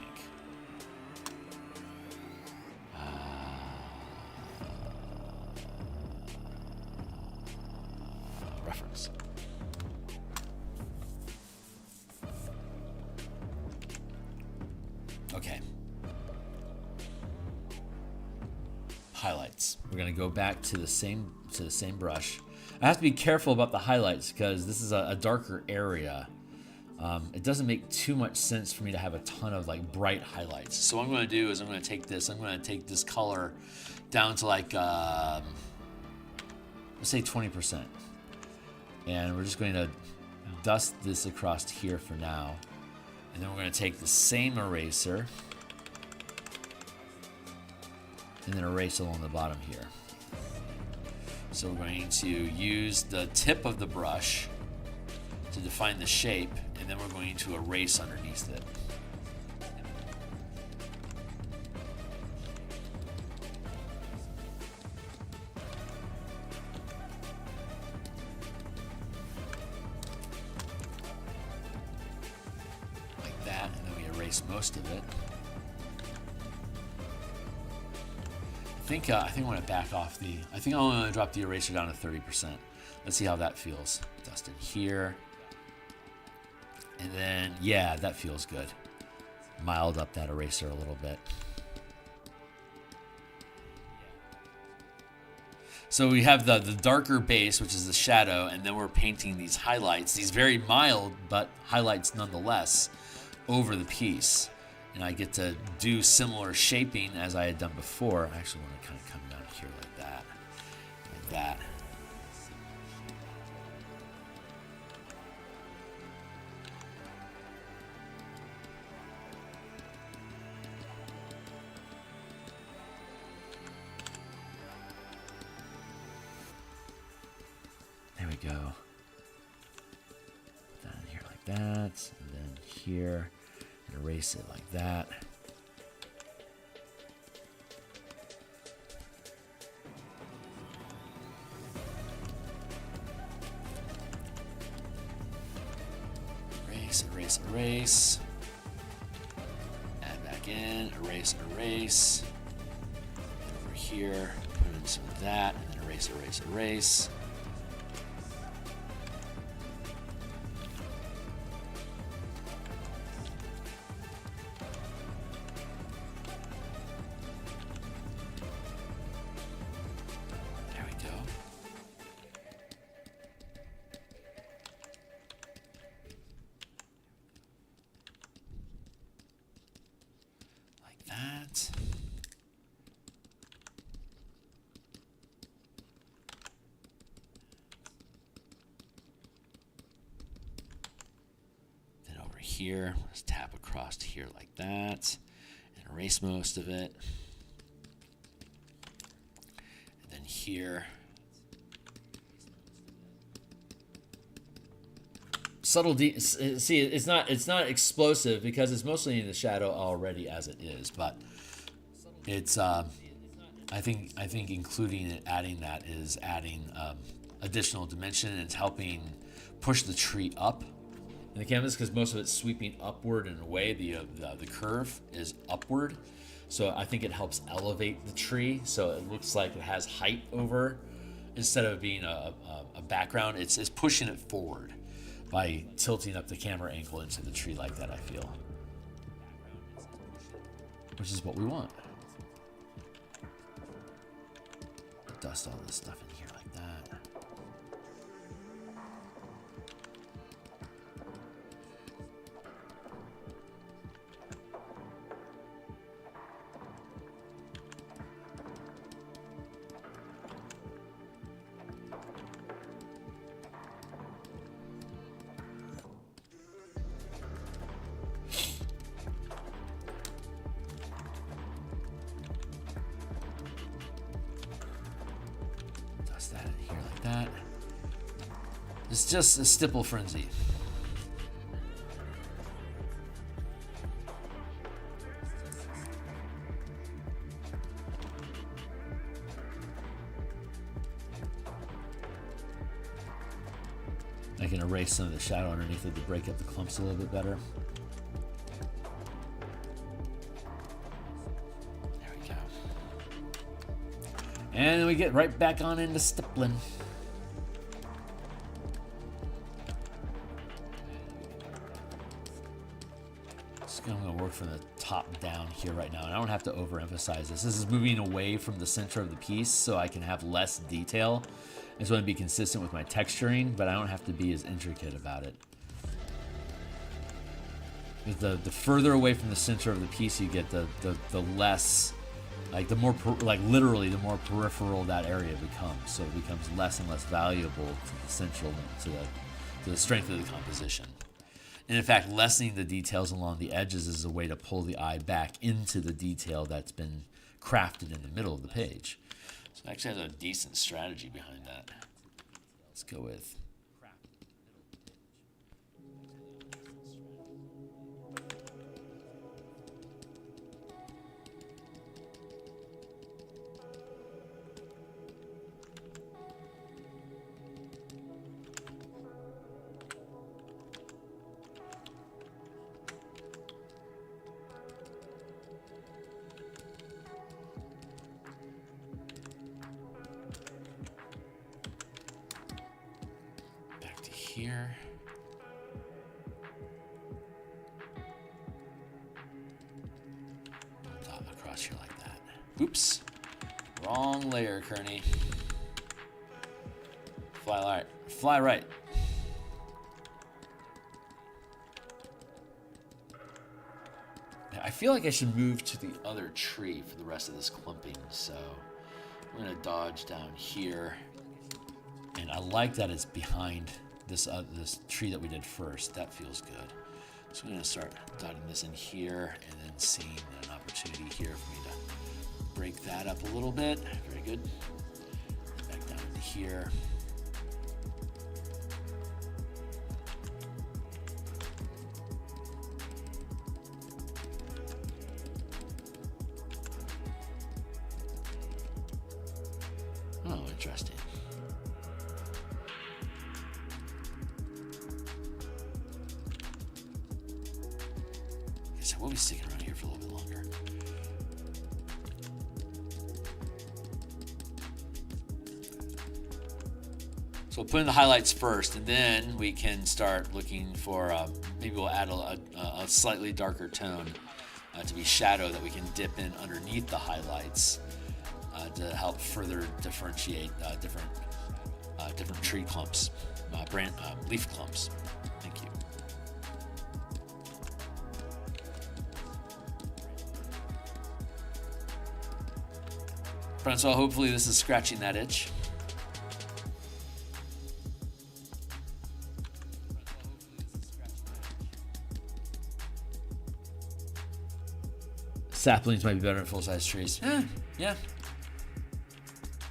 Reference. Okay. highlights. We're gonna go back to the same brush. I have to be careful about the highlights because this is a darker area. It doesn't make too much sense for me to have a ton of like bright highlights. So what I'm gonna do is I'm gonna take this color down to like let's say 20%, and we're just going to dust this across here for now, and then we're going to take the same eraser and then erase along the bottom here. So we're going to use the tip of the brush to define the shape, and then we're going to erase underneath it. Like that, and then we erase most of it. I think I want to back off the. I think I want to drop the eraser down to 30%. Let's see how that feels. Dust in here, and then yeah, that feels good. Mild up that eraser a little bit. So we have the darker base, which is the shadow, and then we're painting these highlights, these very mild but highlights nonetheless, over the piece. And I get to do similar shaping as I had done before. I actually want to kind of come down here like that. Like that. There we go. Down here like that. And then here. Erase it like that. Erase, erase, erase. Add back in, erase, erase. Over here, put in some of that, and then erase, erase, erase. Here, let's tap across here like that and erase most of it. And then here, subtle see, it's not explosive because it's mostly in the shadow already as it is, but it's I think including it, adding that is adding additional dimension, and it's helping push the tree up in the canvas because most of it's sweeping upward and away. The curve is upward, so I think it helps elevate the tree so it looks like it has height over instead of being a background. It's pushing it forward by tilting up the camera angle into the tree like that, I feel, which is what we want. Dust all this stuff in here like that. That in here like that. It's just a stipple frenzy. I can erase some of the shadow underneath it to break up the clumps a little bit better. And then we get right back on into stippling. I'm going to work from the top down here right now. And I don't have to overemphasize this. This is moving away from the center of the piece so I can have less detail. I just want to be consistent with my texturing, but I don't have to be as intricate about it. The further away from the center of the piece you get, the less, like the more, literally the more peripheral that area becomes. So it becomes less and less valuable to the central, to the strength of the composition. And in fact, lessening the details along the edges is a way to pull the eye back into the detail that's been crafted in the middle of the page. So it actually has a decent strategy behind that. Let's go with here. Dot across here like that. Oops. Wrong layer, Kearney. Fly right. Fly right. I feel like I should move to the other tree for the rest of this clumping, so I'm going to dodge down here. And I like that it's behind this tree that we did first. That feels good. So I'm going to start dotting this in here and then seeing an opportunity here for me to break that up a little bit. Very good. Back down into here. Oh, interesting. So we'll be sticking around here for a little bit longer. So we'll put in the highlights first, and then we can start looking for, maybe we'll add a slightly darker tone to be shadow that we can dip in underneath the highlights to help further differentiate different tree clumps, leaf clumps. Thank you. Francois, hopefully this is scratching that itch. saplings might be better than full-size trees. Yeah.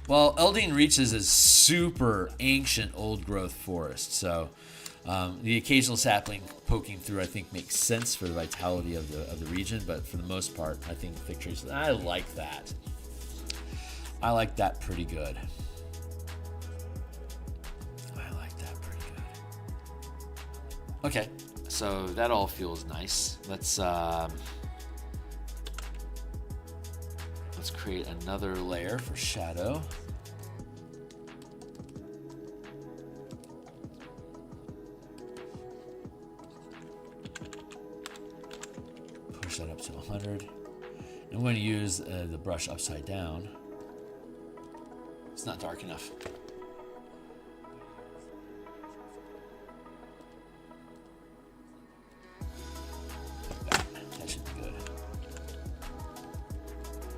Well, Eldine Reaches is super ancient old-growth forest, so the occasional sapling poking through, I think, makes sense for the vitality of the region. But for the most part, I think thick trees. I like that. I like that pretty good. Okay, so that all feels nice. Let's create another layer for shadow. Push that up to 100. I'm going to use the brush upside down. It's not dark enough. That should be good.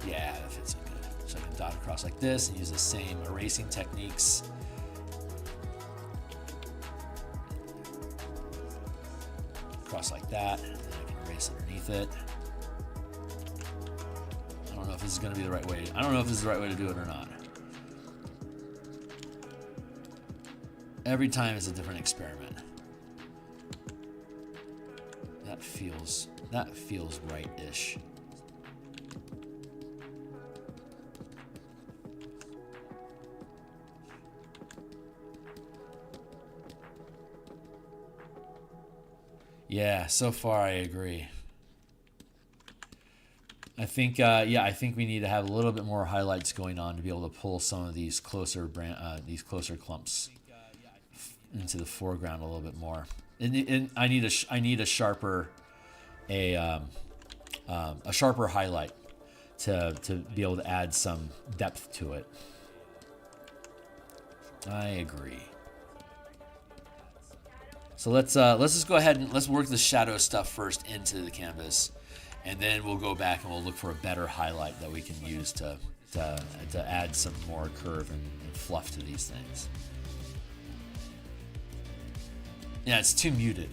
Yeah, that fits in good. So I can dot across like this and use the same erasing techniques. Across like that, and then I can erase underneath it. I don't know if this is going to be the right way. I don't know if this is the right way to do it or not. Every time is a different experiment. That feels right-ish. Yeah, so far I agree. I think I think we need to have a little bit more highlights going on to be able to pull some of these closer clumps into the foreground a little bit more. And I need a sharper a sharper highlight to be able to add some depth to it. I agree. So let's just go ahead and let's work the shadow stuff first into the canvas, and then we'll go back and we'll look for a better highlight that we can use to add some more curve and fluff to these things. Yeah, it's too muted.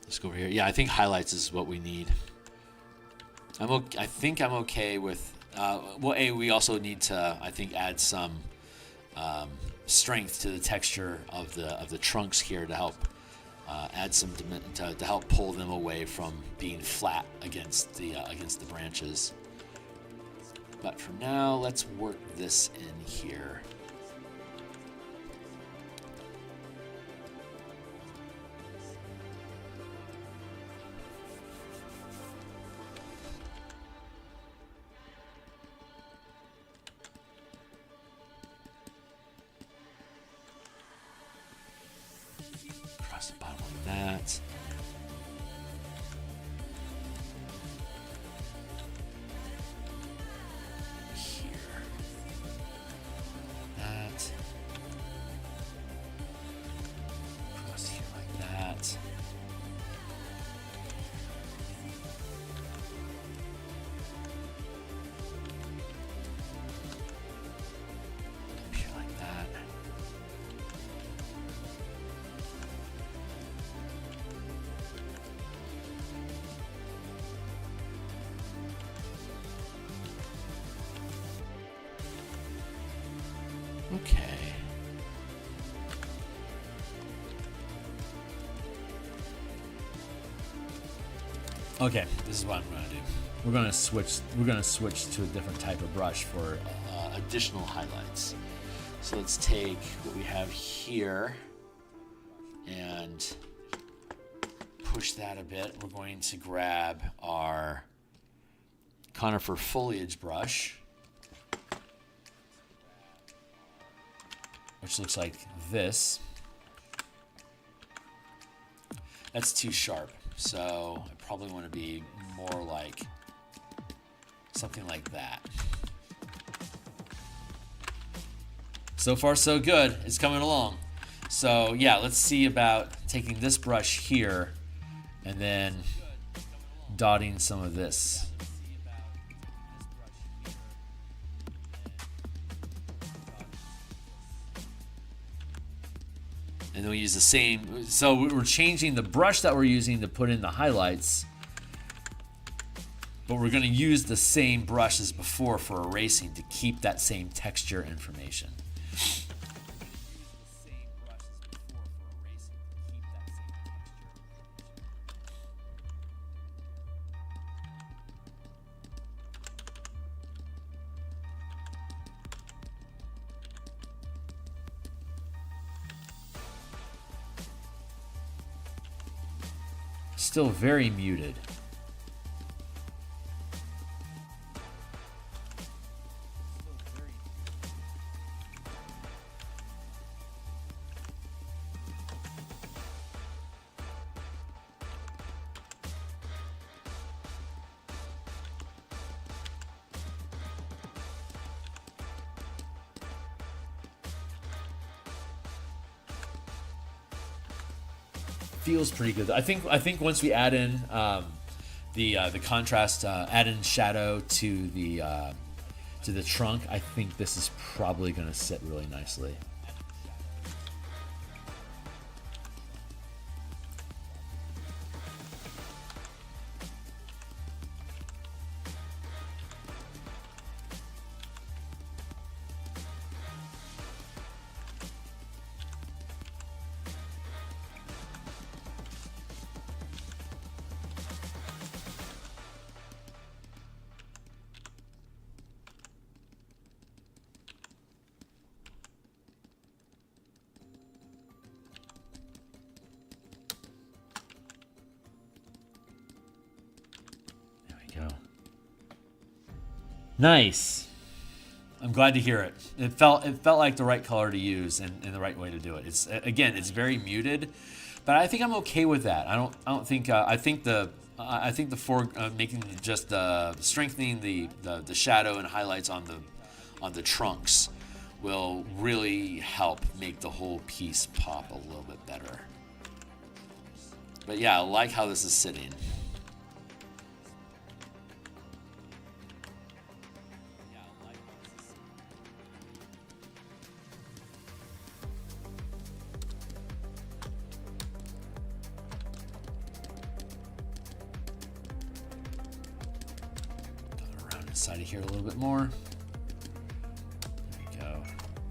Let's go over here. Yeah, I think highlights is what we need. I think I'm okay with. Well, we also need to, I think, add some strength to the texture of the trunks here to help add some to help pull them away from being flat against the branches. But for now, let's work this in here. The bottom like that. Here. That. Across here like that. Up here like that. Okay. Okay, This is what I'm going to do. we're gonna switch to a different type of brush for Additional highlights. So let's take what we have here and push that a bit. We're going to grab our conifer foliage brush, which looks like this. That's too sharp, so I probably want to be more like something like that. So far, so good. It's coming along. So yeah, let's see about taking this brush here and then dotting some of this. And then we use the same, so we're changing the brush that we're using to put in the highlights, but we're going to use the same brush as before for erasing to keep that same texture information. Still very muted. Feels pretty good. I think once we add in the contrast, add in shadow to the to the trunk, I think this is probably going to sit really nicely. Nice. I'm glad to hear it. It felt like the right color to use and the right way to do it. It's again, it's very muted, but I think I'm okay with that. I don't think I think the making just strengthening the shadow and highlights on the trunks will really help make the whole piece pop a little bit better. But yeah, I like how this is sitting. Side of here a little bit more. There we go.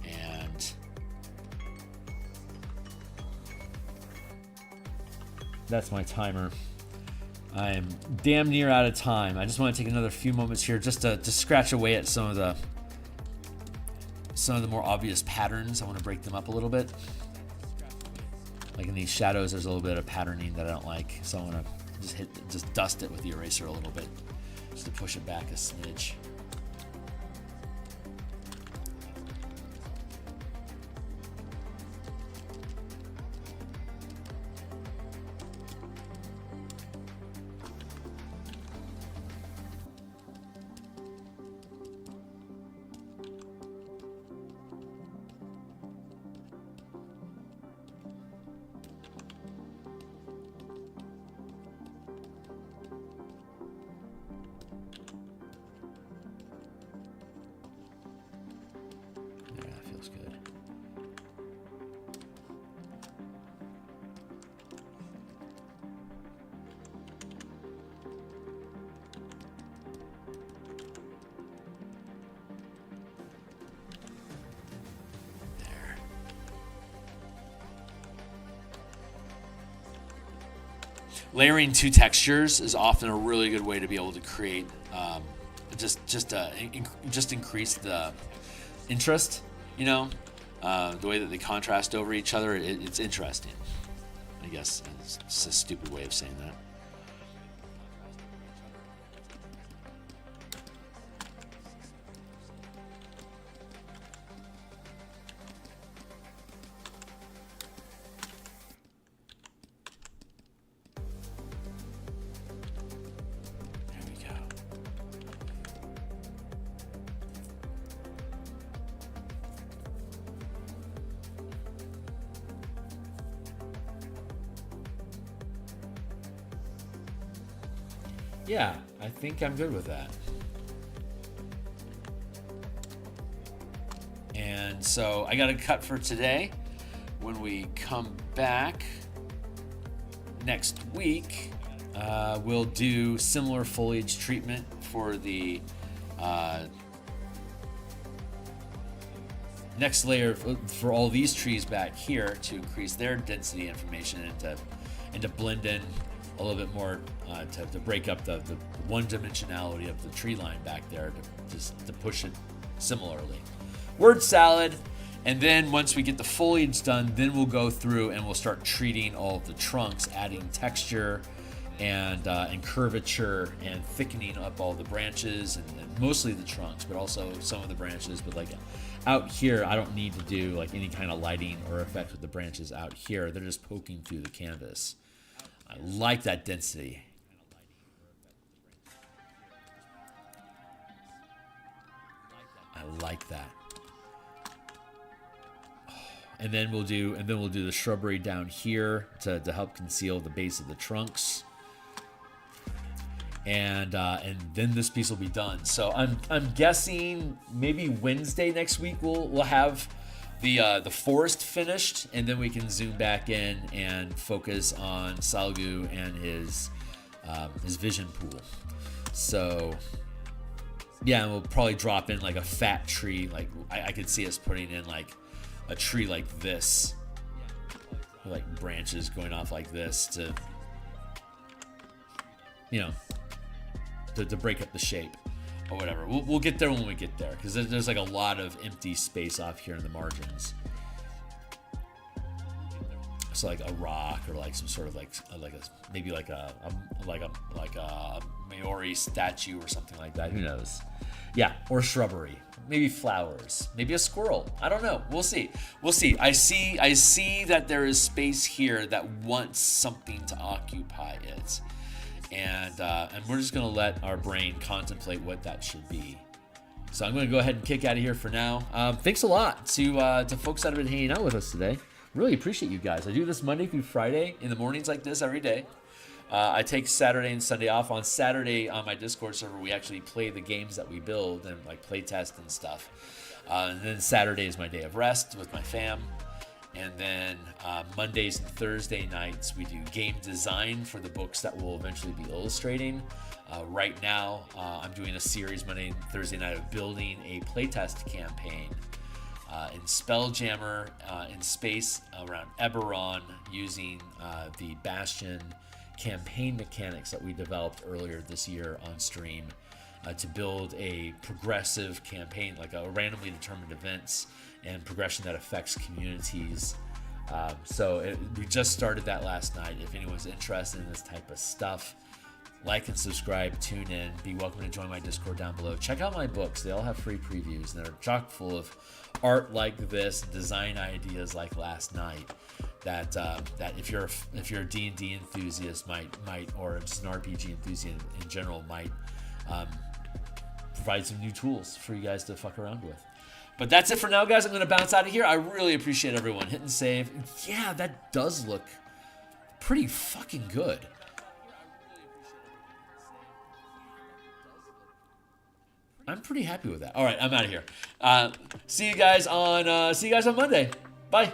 And that's my timer. I am damn near out of time. I just want to take another few moments here just to scratch away at some of the more obvious patterns. I want to break them up a little bit. Like in these shadows, there's a little bit of patterning that I don't like, so I want to just dust it with the eraser a little bit. Just to push it back a smidge. Layering two textures is often a really good way to be able to create just increase the interest. You know, the way that they contrast over each other. It's interesting. I guess it's just a stupid way of saying that. Yeah, I think I'm good with that. And so I got a cut for today. When we come back next week, we'll do similar foliage treatment for the next layer for all these trees back here to increase their density information and to blend in a little bit more to break up the one-dimensionality of the tree line back there to push it similarly. Word salad, and then once we get the foliage done, then we'll go through and we'll start treating all of the trunks, adding texture and curvature and thickening up all the branches and mostly the trunks, but also some of the branches. But like out here, I don't need to do like any kind of lighting or effect with the branches out here. They're just poking through the canvas. I like that density. I like that. And then we'll do the shrubbery down here to help conceal the base of the trunks. and then this piece will be done. So I'm guessing maybe Wednesday next week we'll have the forest finished, and then we can zoom back in and focus on Salgu and his vision pool. So yeah, and we'll probably drop in like a fat tree. Like I could see us putting in like a tree like this, with like branches going off like this to, you know, to break up the shape or whatever. We'll get there when we get there, because there's like a lot of empty space off here in the margins. So like a rock, or like some sort of maybe like a Maori statue or something like that. Who knows? Yeah, or shrubbery, maybe flowers, maybe a squirrel. I don't know. We'll see. I see that there is space here that wants something to occupy it, and we're just gonna let our brain contemplate what that should be. So I'm gonna go ahead and kick out of here for now. Thanks a lot to folks that have been hanging out with us today. Really appreciate you guys. I do this Monday through Friday in the mornings like this every day. I take Saturday and Sunday off. On Saturday on my Discord server, we actually play the games that we build and like play test and stuff. And then Saturday is my day of rest with my fam. And then Mondays and Thursday nights, we do game design for the books that we'll eventually be illustrating. Right now, I'm doing a series Monday and Thursday night of building a playtest campaign in Spelljammer in space around Eberron, using the Bastion campaign mechanics that we developed earlier this year on stream to build a progressive campaign, like a randomly determined events and progression that affects communities. We just started that last night. If anyone's interested in this type of stuff, like and subscribe, tune in, be welcome to join my Discord down below. Check out my books. They all have free previews, and they're chock full of art like this, design ideas like last night, that if you're a D&D enthusiast might or just an RPG enthusiast in general might provide some new tools for you guys to fuck around with. But that's it for now, guys. I'm going to bounce out of here. I really appreciate everyone hitting save. Yeah, that does look pretty fucking good. I'm pretty happy with that. All right, I'm out of here. See you guys on Monday. Bye.